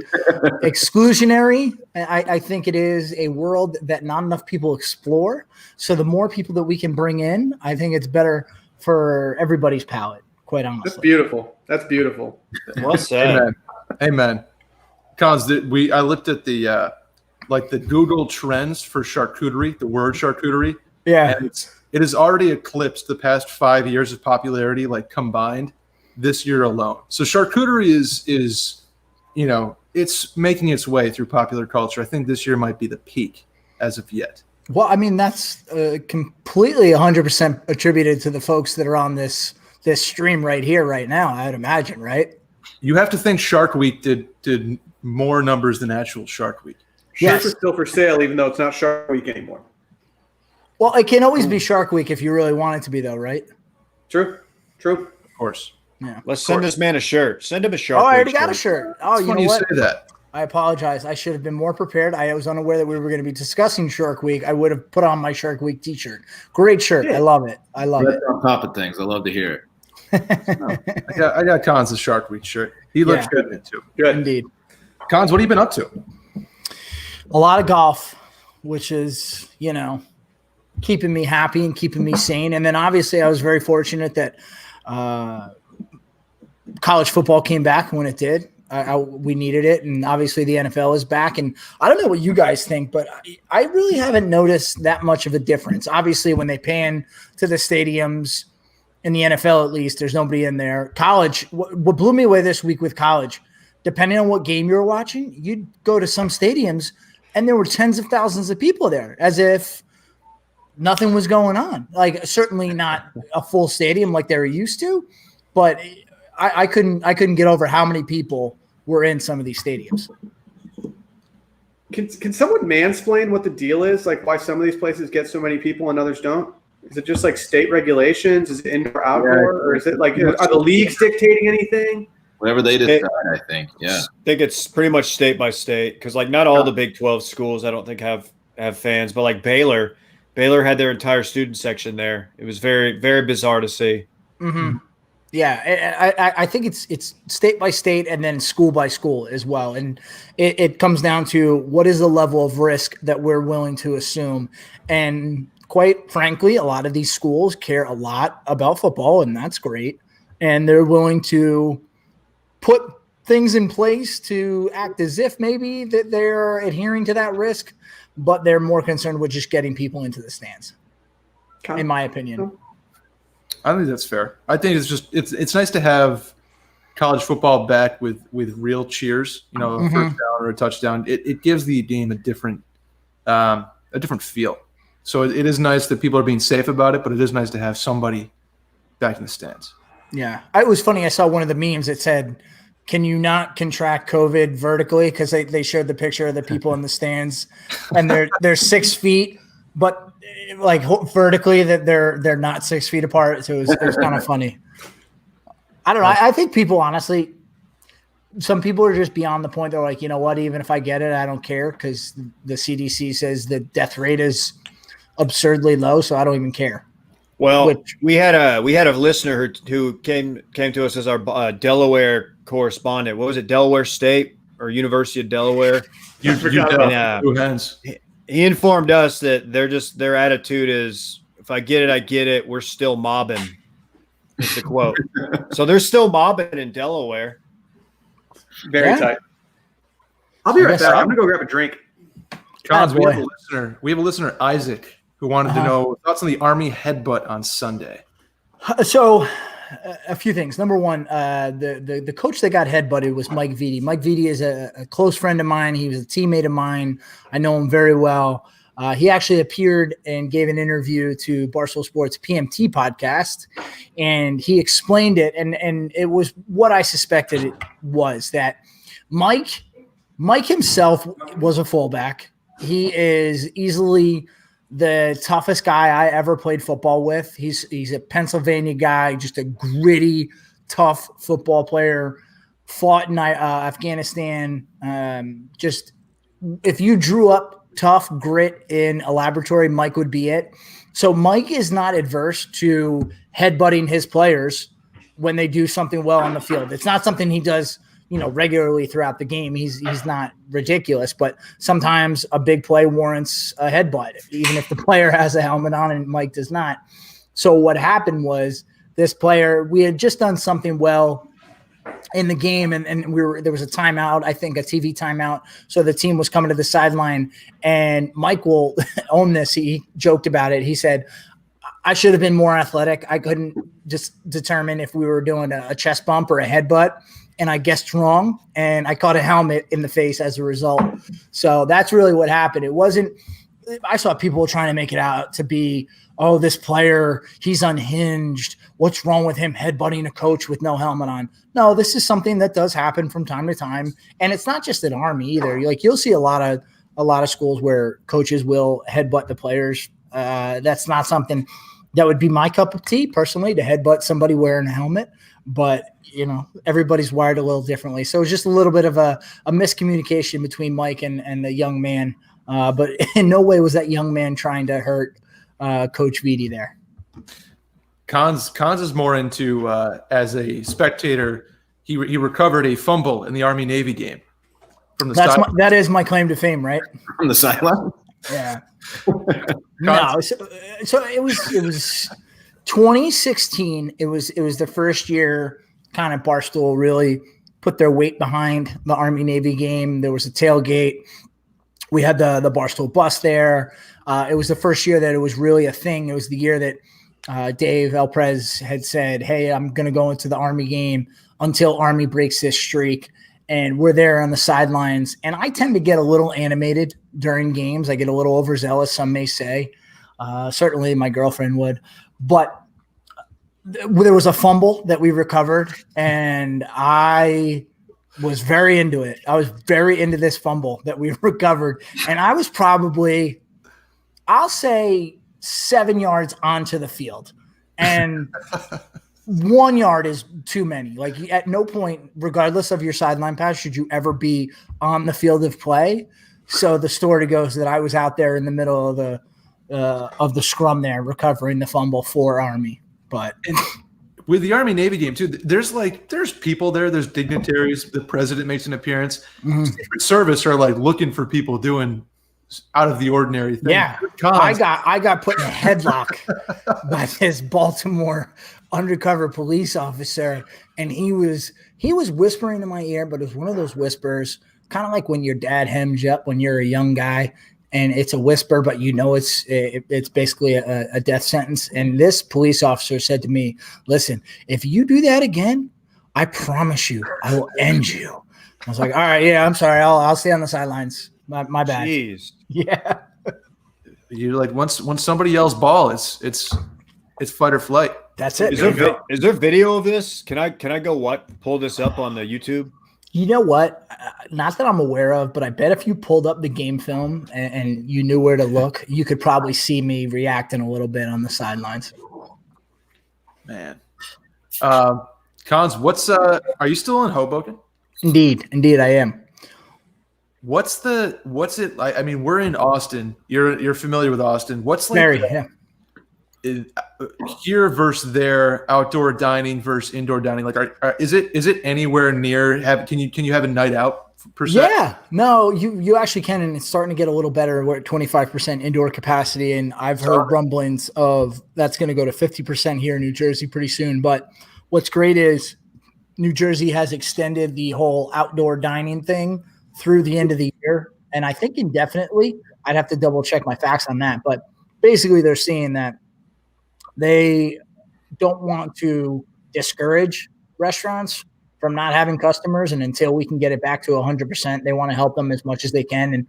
exclusionary. I think it is a world that not enough people explore. So the more people that we can bring in, I think it's better for everybody's palate, quite honestly. That's beautiful. That's beautiful. Well said. Amen. Cons, I looked at the the Google trends for charcuterie, the word charcuterie. Yeah. And it has already eclipsed the past 5 years of popularity, combined, this year alone. So charcuterie is it's making its way through popular culture. I think this year might be the peak as of yet. Well, I mean, that's completely 100% attributed to the folks that are on this stream right here, right now, I'd imagine, right? You have to think Shark Week did more numbers than actual Shark Week. Shirts are still for sale, even though it's not Shark Week anymore. Well, it can always be Shark Week if you really want it to be, though, right? True. Of course. Yeah. Let's send this man a shirt. Send him a shirt. Oh, I already got a shirt. Oh, It's you know funny what? you say that. I apologize. I should have been more prepared. I was unaware that we were going to be discussing Shark Week. I would have put on my Shark Week T-shirt. Great shirt. Yeah. I love it. I love it. On top of things. I love to hear it. I got Cons' Shark Week shirt. He looks good in it too. Good. Indeed. Cons, what have you been up to? A lot of golf, which is, keeping me happy and keeping me sane. And then obviously I was very fortunate that college football came back when it did. We needed it. And obviously the NFL is back. And I don't know what you guys think, but I really haven't noticed that much of a difference. Obviously when they pan to the stadiums in the NFL, at least there's nobody in there. College, what blew me away this week with college, depending on what game you were watching, you'd go to some stadiums and there were tens of thousands of people there as if nothing was going on. Certainly not a full stadium like they were used to, but I couldn't get over how many people were in some of these stadiums. Can someone mansplain what the deal is? Why some of these places get so many people and others don't? Is it just state regulations? Is it indoor, outdoor? Or is it are the leagues dictating anything? Whatever they decide, I think. Yeah. I think it's pretty much state by state because not all the Big 12 schools I don't think have fans, but Baylor had their entire student section there. It was very, very bizarre to see. Mm-hmm. Yeah, I think it's state by state and then school by school as well. And it comes down to what is the level of risk that we're willing to assume. And quite frankly, a lot of these schools care a lot about football, and that's great. And they're willing to put things in place to act as if maybe that they're adhering to that risk, but they're more concerned with just getting people into the stands, in my opinion. I think that's fair. I think it's nice to have college football back with real cheers, a first down or a touchdown. It gives the game a different feel. So it is nice that people are being safe about it, but it is nice to have somebody back in the stands. Yeah. It was funny. I saw one of the memes that said, can you not contract COVID vertically? Because they showed the picture of the people in the stands and they're 6 feet, but vertically that they're not 6 feet apart. So it was kind of funny. I don't know. I think people, honestly, some people are just beyond the point. They're like, you know what, even if I get it, I don't care because the CDC says the death rate is absurdly low. So I don't even care. Well, we had a listener who came to us as our Delaware correspondent. What was it, Delaware State or University of Delaware? He informed us that their attitude is, if I get it, I get it. We're still mobbing. Is the quote. So they're still mobbing in Delaware. Very tight. I'll be right back. I'm gonna go grab a drink. Cons, we have a listener, Isaac, who wanted to know thoughts on the Army headbutt on Sunday. So a few things. Number one, the coach that got headbutted was Mike Vitti. Mike Vitti is a close friend of mine. He was a teammate of mine. I know him very well. He actually appeared and gave an interview to Barstool Sports PMT podcast, and he explained it. And it was what I suspected it was, that Mike himself was a fullback. He is easily the toughest guy I ever played football with. He's a Pennsylvania guy, just a gritty, tough football player. fought in Afghanistan. Just if you drew up tough grit in a laboratory, Mike would be it. So Mike is not adverse to headbutting his players when they do something well on the field. It's not something he does, regularly throughout the game. He's not ridiculous, but sometimes a big play warrants a headbutt, even if the player has a helmet on and Mike does not. So what happened was this player, we had just done something well in the game, and there was a timeout, I think a TV timeout. So the team was coming to the sideline, and Mike will own this. He joked about it. He said, I should have been more athletic. I couldn't just determine if we were doing a chest bump or a headbutt, and I guessed wrong, and I caught a helmet in the face as a result. So that's really what happened. It wasn't – I saw people trying to make it out to be, oh, this player, he's unhinged. What's wrong with him headbutting a coach with no helmet on? No, this is something that does happen from time to time, and it's not just an Army either. You'll see a lot of schools where coaches will headbutt the players. That's not something that would be my cup of tea personally, to headbutt somebody wearing a helmet. But everybody's wired a little differently, so it's just a little bit of a miscommunication between Mike and the young man. But in no way was that young man trying to hurt Coach Vitti there. Cons is more into as a spectator. He recovered a fumble in the Army-Navy game from the side. That is my claim to fame, right? From the sideline. Yeah. No, so it was 2016. It was the first year kind of Barstool really put their weight behind the Army-Navy game. There was a tailgate. We had the Barstool bus there. It was the first year that it was really a thing. It was the year that Dave Elprez had said, hey, I'm going to go into the Army game until Army breaks this streak. And we're there on the sidelines. And I tend to get a little animated during games. I get a little overzealous, some may say. Certainly my girlfriend would. But there was a fumble that we recovered, and I was very into it. I was very into this fumble that we recovered. And I was probably, I'll say, 7 yards onto the field. And 1 yard is too many. Like, at no point, regardless of your sideline pass, should you ever be on the field of play. So the story goes that I was out there in the middle of the scrum there, recovering the fumble for Army. But with the Army-Navy game too, there's people there. There's dignitaries. The president makes an appearance. Mm-hmm. Secret Service are like looking for people doing out of the ordinary things. Yeah, I got put in a headlock by this Baltimore undercover police officer, and he was whispering in my ear, but it was one of those whispers, kind of like when your dad hems you up when you're a young guy, and it's a whisper, but it's basically a death sentence. And this police officer said to me, "Listen, if you do that again, I promise you, I will end you." I was like, "All right, yeah, I'm sorry, I'll stay on the sidelines. My bad." Jeez. Yeah. You're like, once somebody yells ball, it's fight or flight. That's it. Is there video of this? Can I go pull this up on the YouTube? You know what? Not that I'm aware of, but I bet if you pulled up the game film and you knew where to look, you could probably see me reacting a little bit on the sidelines. Man. Cons, are you still in Hoboken? Indeed I am. What's it like? I mean, we're in Austin. You're familiar with Austin. What's like Very, yeah. Here versus there, outdoor dining versus indoor dining? Like, is it anywhere near? Can you have a night out per se? Yeah, no, you actually can, and it's starting to get a little better. We're at 25% indoor capacity, and I've heard rumblings of that's going to go to 50% here in New Jersey pretty soon. But what's great is New Jersey has extended the whole outdoor dining thing through the end of the year, and I think indefinitely. I'd have to double check my facts on that, but basically they're seeing that they don't want to discourage restaurants from not having customers, and until we can get it back to 100%, they want to help them as much as they can. And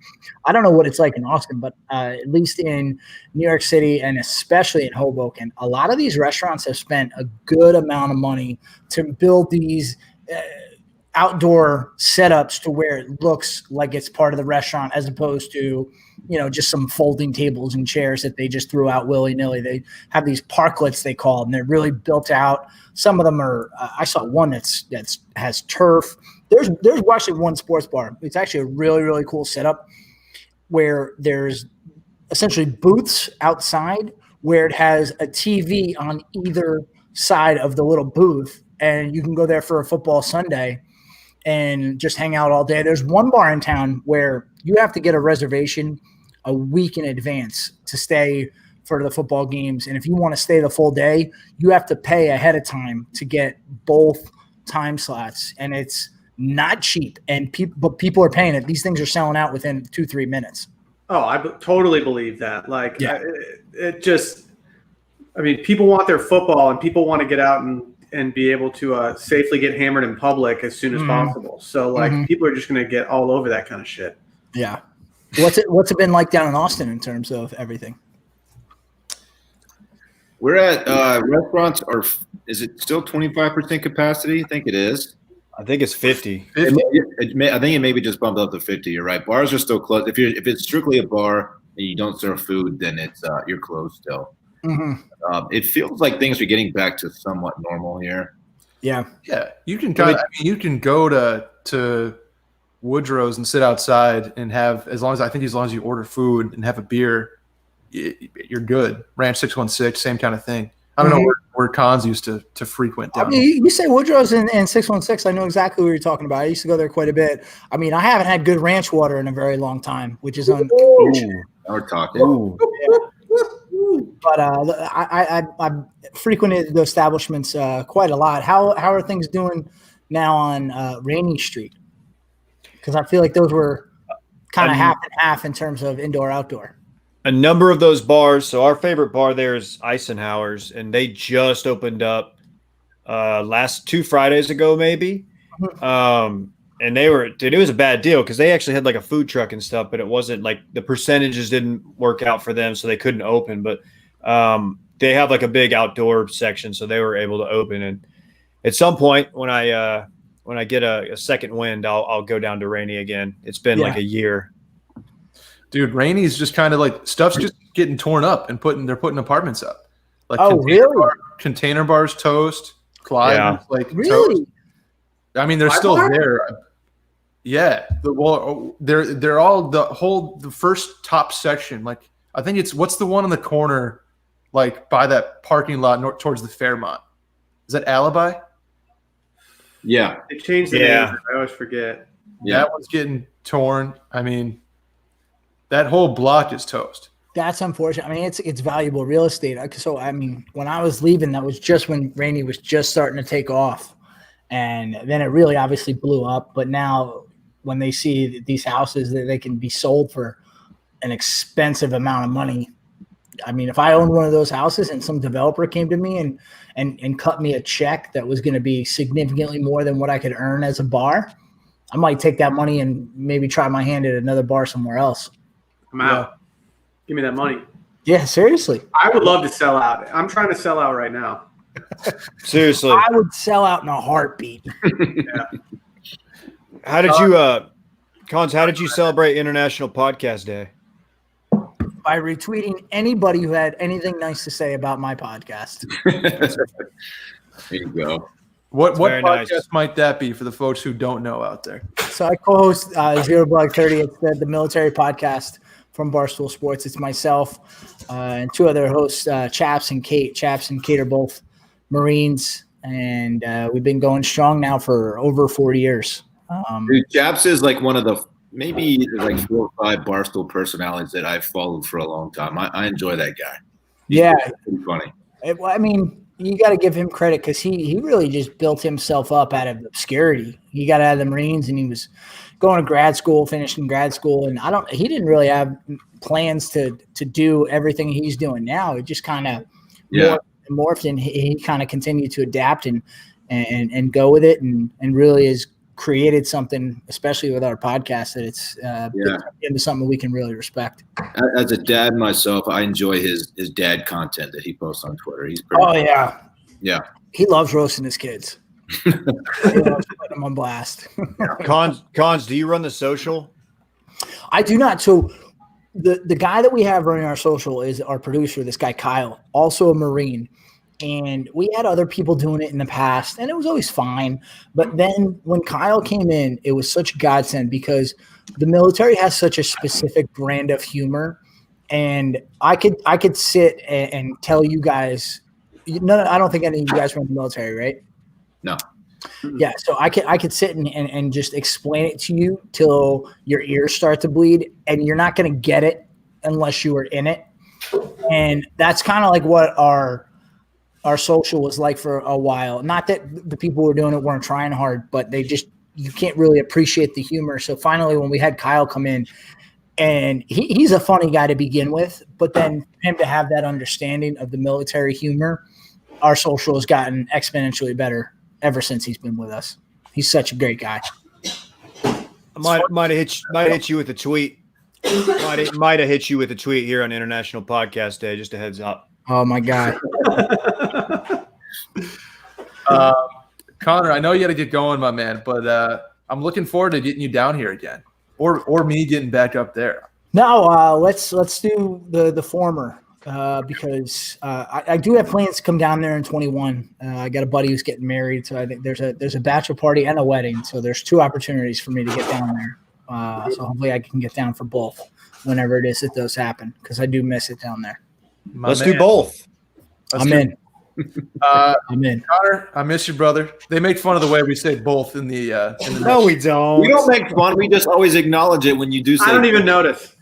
I don't know what it's like in Austin, but at least in New York City and especially in Hoboken, a lot of these restaurants have spent a good amount of money to build these outdoor setups to where it looks like it's part of the restaurant, as opposed to, just some folding tables and chairs that they just threw out willy-nilly. They have these parklets, they call them. They're really built out. Some of them are I saw one that's has turf. There's actually one sports bar. It's actually a really, really cool setup where there's essentially booths outside where it has a TV on either side of the little booth, and you can go there for a football Sunday and just hang out all day. There's one bar in town where you have to get a reservation a week in advance to stay for the football games. And if you want to stay the full day, you have to pay ahead of time to get both time slots. And it's not cheap. But people are paying it. These things are selling out within 2-3 minutes. Oh, I totally believe that. Like, Yeah. People want their football, and people want to get out and be able to safely get hammered in public as soon as possible. So, like, people are just going to get all over that kind of shit. Yeah. What's it been like down in Austin in terms of everything? We're at restaurants is it still 25% capacity? I think it is. I think it's 50. I think it maybe just bumped up to 50. You're right. Bars are still closed. If it's strictly a bar and you don't serve food, then it's you're closed still. It feels like things are getting back to somewhat normal here. Yeah. Yeah, you can you can go to Woodrow's and sit outside and have as long as you order food and have a beer, you're good. Ranch 616, same kind of thing. I don't know where Cons used to frequent down. You say Woodrow's and 616. I know exactly what you're talking about. I used to go there quite a bit. I mean, I haven't had good ranch water in a very long time, which is Now we're talking. But I frequented the establishments quite a lot. How are things doing now on Rainy Street? Because I feel like those were kind of half and half in terms of indoor outdoor. A number of those bars. So our favorite bar there is Eisenhower's, and they just opened up last 2 Fridays ago, maybe. And it was a bad deal because they actually had like a food truck and stuff, but it wasn't like the percentages didn't work out for them, so they couldn't open. But they have like a big outdoor section, so they were able to open. And at some point, when I get a second wind, I'll go down to Rainy again. It's been like a year. Dude, Rainy's just kind of like stuff's just getting torn up and they're putting apartments up. Like container bars toast, Clyde really? Toast. I mean, they're still there. Yeah, they're all the first top section. Like I think what's the one on the corner, like by that parking lot towards the Fairmont. Is that Alibi? Yeah, They changed the name. I always forget. Yeah. That one's getting torn. I mean, that whole block is toast. That's unfortunate. I mean, it's valuable real estate. So, I mean, when I was leaving, that was just when Rainy was just starting to take off. And then it really obviously blew up. But now when they see these houses that they can be sold for an expensive amount of money. I mean, if I owned one of those houses and some developer came to me and cut me a check that was going to be significantly more than what I could earn as a bar, I might take that money and maybe try my hand at another bar somewhere else. I'm out. Give me that money. Yeah, seriously. I would love to sell out. I'm trying to sell out right now. Seriously. I would sell out in a heartbeat. Yeah. How did you, Cons, how did you celebrate International Podcast Day? By retweeting anybody who had anything nice to say about my podcast. There you go. What very podcast nice. might that be for the folks who don't know out there? So I co-host Zero Blog 30. It's the military podcast from Barstool Sports. It's myself and 2 other hosts, Chaps and Kate. Chaps and Kate are both Marines, and we've been going strong now for over 40 years. Dude, Chaps is like one of the maybe like 4 or 5 Barstool personalities that I've followed for a long time. I enjoy that guy. Yeah. Pretty funny. I mean, you got to give him credit because he really just built himself up out of obscurity. He got out of the Marines and he was going to grad school, finishing grad school, and he didn't really have plans to do everything he's doing now. It just kind of morphed, and he kind of continued to adapt and go with it, and really has created something, especially with our podcast, that it's into something we can really respect. As a dad myself, I enjoy his dad content that he posts on Twitter. He's pretty yeah. Yeah. He loves roasting his kids. I'm on blast. Cons, do you run the social? I do not. So the guy that we have running our social is our producer, this guy Kyle, also a Marine. And we had other people doing it in the past, and it was always fine. But then when Kyle came in, it was such a godsend because the military has such a specific brand of humor. And I could sit and tell you guys, I don't think any of you guys were in the military, right? No. Yeah, so I could sit and just explain it to you till your ears start to bleed, and you're not going to get it unless you were in it. And that's kind of like what our social was like for a while. Not that the people who were doing it weren't trying hard, but you can't really appreciate the humor. So finally, when we had Kyle come in, and he's a funny guy to begin with, but then him to have that understanding of the military humor, our social has gotten exponentially better ever since he's been with us. He's such a great guy. Might have hit you with a tweet. Might have hit you with a tweet here on International Podcast Day. Just a heads up. Oh my God. Connor, I know you got to get going, my man, but I'm looking forward to getting you down here again, or me getting back up there. No, let's do the former because I do have plans to come down there in 21. I got a buddy who's getting married, so I think there's a bachelor party and a wedding, so there's 2 opportunities for me to get down there. So hopefully I can get down for both whenever it is that those happen because I do miss it down there. Let's do both. I'm in. I'm in. Connor, I miss you, brother. They make fun of the way we say both in the No, we don't. We don't make fun. We just always acknowledge it when you do say I don't even notice.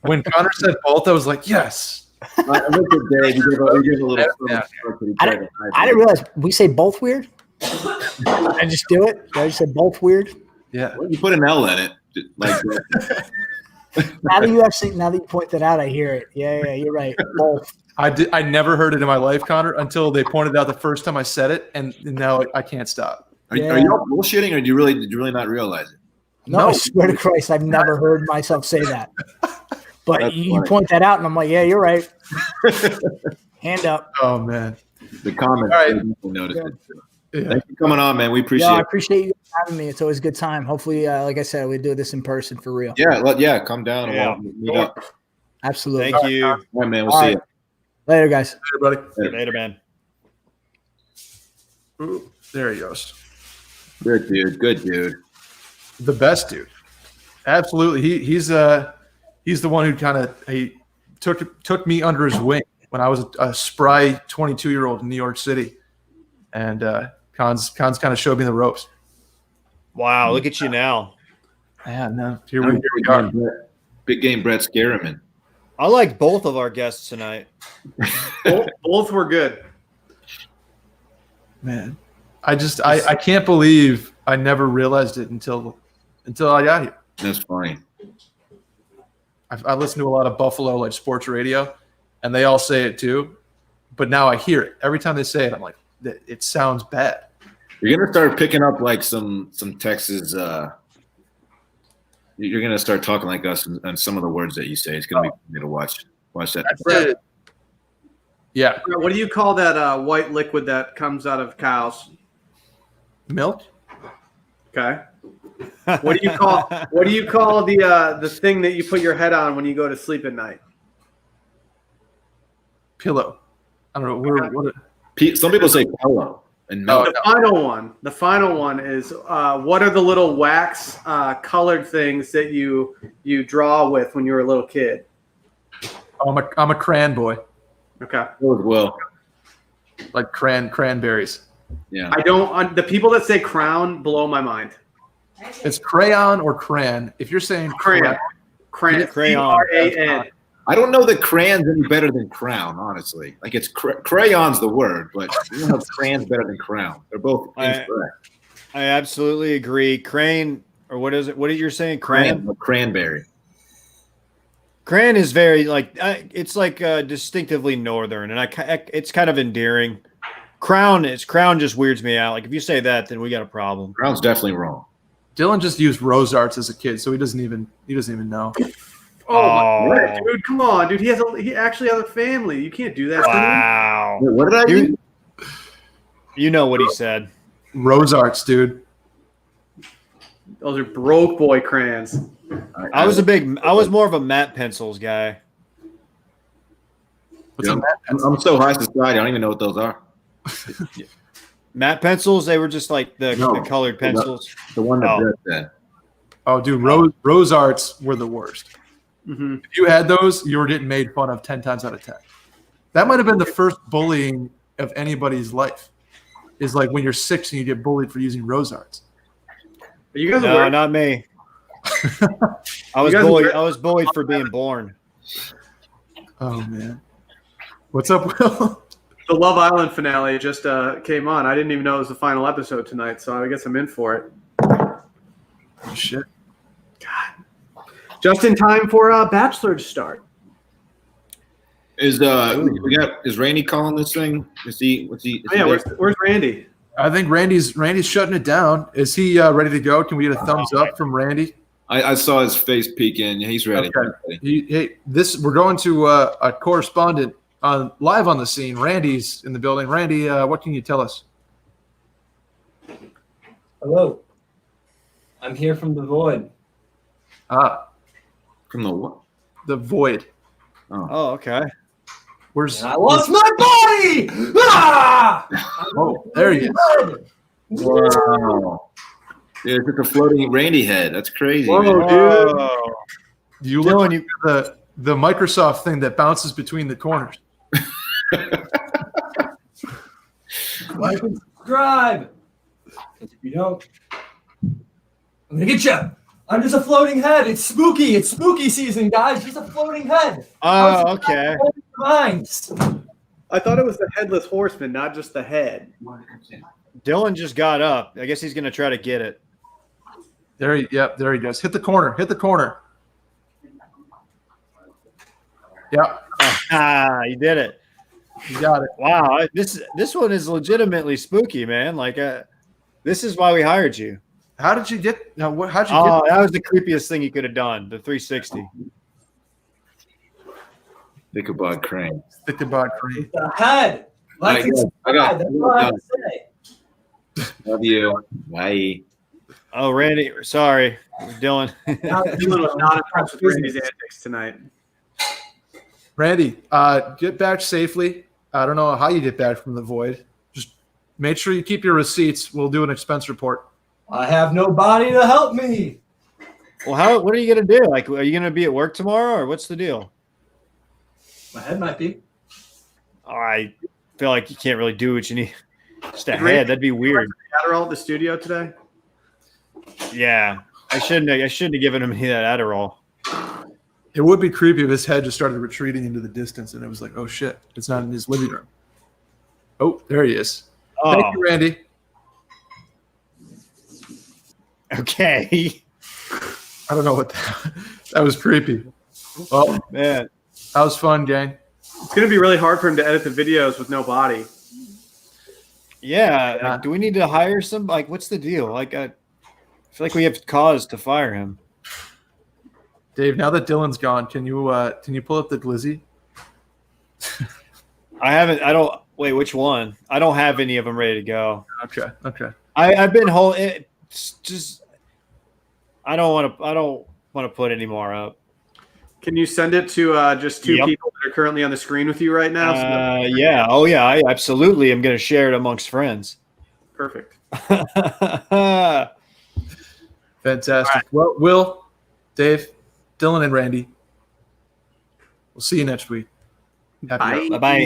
When Connor said both, I was like, yes. I looked at Dave. He gave a little Yeah. I didn't realize we say both weird. I just do it. I just said both weird. Yeah. You put an L in it. Like Now that you point that out, I hear it. Yeah, you're right. Both. I never heard it in my life, Connor, until they pointed out the first time I said it, and now I can't stop. Are you all bullshitting, or did you really not realize it? No, I swear to Christ, I've never heard myself say that. But That's you funny. point that out, and I'm like, yeah, you're right. Hand up. Oh man. The comments. All right. Noticed it. Yeah. Thanks for coming on, man. We appreciate I it. appreciate you having me. It's always a good time. Hopefully, like I said, we do this in person for real. Yeah, come down and Yeah. we'll meet up. Absolutely. Thank you. All right, man. We'll All see right. you. Later, guys. Everybody. Later, man. Ooh, there he goes. Good dude. The best dude. Absolutely. He's the one who kind of took me under his wing when I was a spry 22-year-old in New York City, and Cons kind of showed me the ropes. Wow, look at you now. Yeah, no, here we are. Big game Brett Scareman. I like both of our guests tonight. Both were good. Man, I can't believe I never realized it until I got here. That's funny. I listen to a lot of Buffalo sports radio, and they all say it too. But now I hear it every time they say it. I'm like, it sounds bad. You're gonna start picking up like some Texas. You're gonna start talking like us on some of the words that you say. It's gonna be funny to watch that. That's it. Yeah, What do you call that white liquid that comes out of cows? milk. Okay. What do you call the thing that you put your head on when you go to sleep at night? Pillow. I don't know. What Some people say pillow and milk. The final one is what are the little wax colored things that you draw with when you were a little kid? I'm a cran boy. Okay. Well, Like cranberries. yeah. I don't. The people that say crown blow my mind. It's crayon or cran. If you're saying Crayon. Crayon. C-R-A-N. I don't know that crayon's any better than crown, honestly. Like it's crayon's the word, but you don't have crayon's better than crown. They're both incorrect. I absolutely agree. Crane, or what is it? What are you saying? Cranberry. Cran is very it's like distinctively northern, and it's kind of endearing. Crown just weirds me out. Like if you say that, then we got a problem. Crown's definitely wrong. Dylan just used Rose Arts as a kid, so he doesn't even know. Oh, my God, dude! Come on, dude. He actually has a family. You can't do that. Wow. Wait, what did I do? You know what he said. Rose Arts, dude. Those are broke boy crayons. I was more of a matte pencils guy. What's a matte pencil? I'm so high society. I don't even know what those are. Matte pencils, they were just like the colored pencils. The one that Brett said. Oh, dude, Rose Arts were the worst. Mm-hmm. If you had those, you were getting made fun of 10 times out of 10. That might have been the first bullying of anybody's life. Is like when you're 6 and you get bullied for using Rose Arts. Are you guys No, aware? not me. I was guys bullied. aware- I was bullied for being born. Oh man, what's up, Will? The Love Island finale just came on. I didn't even know it was the final episode tonight, so I guess I'm in for it. Oh, shit. Just in time for Bachelor to start. Is Randy calling this thing? Is he? Oh, yeah, where's Randy? I think Randy's shutting it down. Is he ready to go? Can we get a thumbs up from Randy? I saw his face peek in. He's ready. Okay. We're going to a correspondent live on the scene. Randy's in the building. Randy, what can you tell us? Hello. I'm here from the void. From the what? The void. Oh, okay. Where's? And I lost my body! Ah! Oh, there he is. Wow. Yeah, it's like a floating Randy head. That's crazy. Whoa, man. dude. You look like the Microsoft thing that bounces between the corners. Like and subscribe. If you don't, I'm gonna get you. I'm just a floating head. It's spooky. It's spooky season, guys. Just a floating head. Oh, okay. Minds. I thought it was the headless horseman, not just the head. Dylan just got up. I guess he's gonna try to get it. There he goes. Hit the corner. Hit the corner. Yeah, You did it. you got it. Wow, this one is legitimately spooky, man. Like, this is why we hired you. How did you get? Now, how'd you Oh, get? that was the creepiest thing you could have done. The 360. Ichabod Crane. Ichabod Crane. The head. Like and I got subscribe. That's all I have to say. Love you. Bye. Oh, Randy, sorry, Dylan. Dylan was not impressed with Randy's antics tonight. Randy, get back safely. I don't know how you get back from the void. Just make sure you keep your receipts. We'll do an expense report. I have no body to help me. Well, what are you gonna do? Like, are you gonna be at work tomorrow, or what's the deal? My head might be. Oh, I feel like you can't really do what you need. Just a Did Randy- head, that'd be weird. Adderall at the studio today? Yeah, I shouldn't have given him that Adderall. It would be creepy if his head just started retreating into the distance, and it was like, oh shit, it's not in his living room. Oh, there he is. Oh, Thank you, Randy. okay. I don't know what that was creepy. Well, Man, that was fun, gang. It's going to be really hard for him to edit the videos with no body. yeah. Like, do we need to hire some? Like, what's the deal? Like, I feel like we have cause to fire him. Dave, now that Dylan's gone, can you pull up the glizzy? I don't. Wait, which one? I don't have any of them ready to go. Okay. I've been holding. Just. I don't want to put any more up. Can you send it to just two Yep. people that are currently on the screen with you right now? Yeah. Oh, yeah. I absolutely am going to share it amongst friends. Perfect. Fantastic. Right. Well, Will, Dave, Dylan, and Randy. We'll see you next week. Happy Bye. Bye-bye.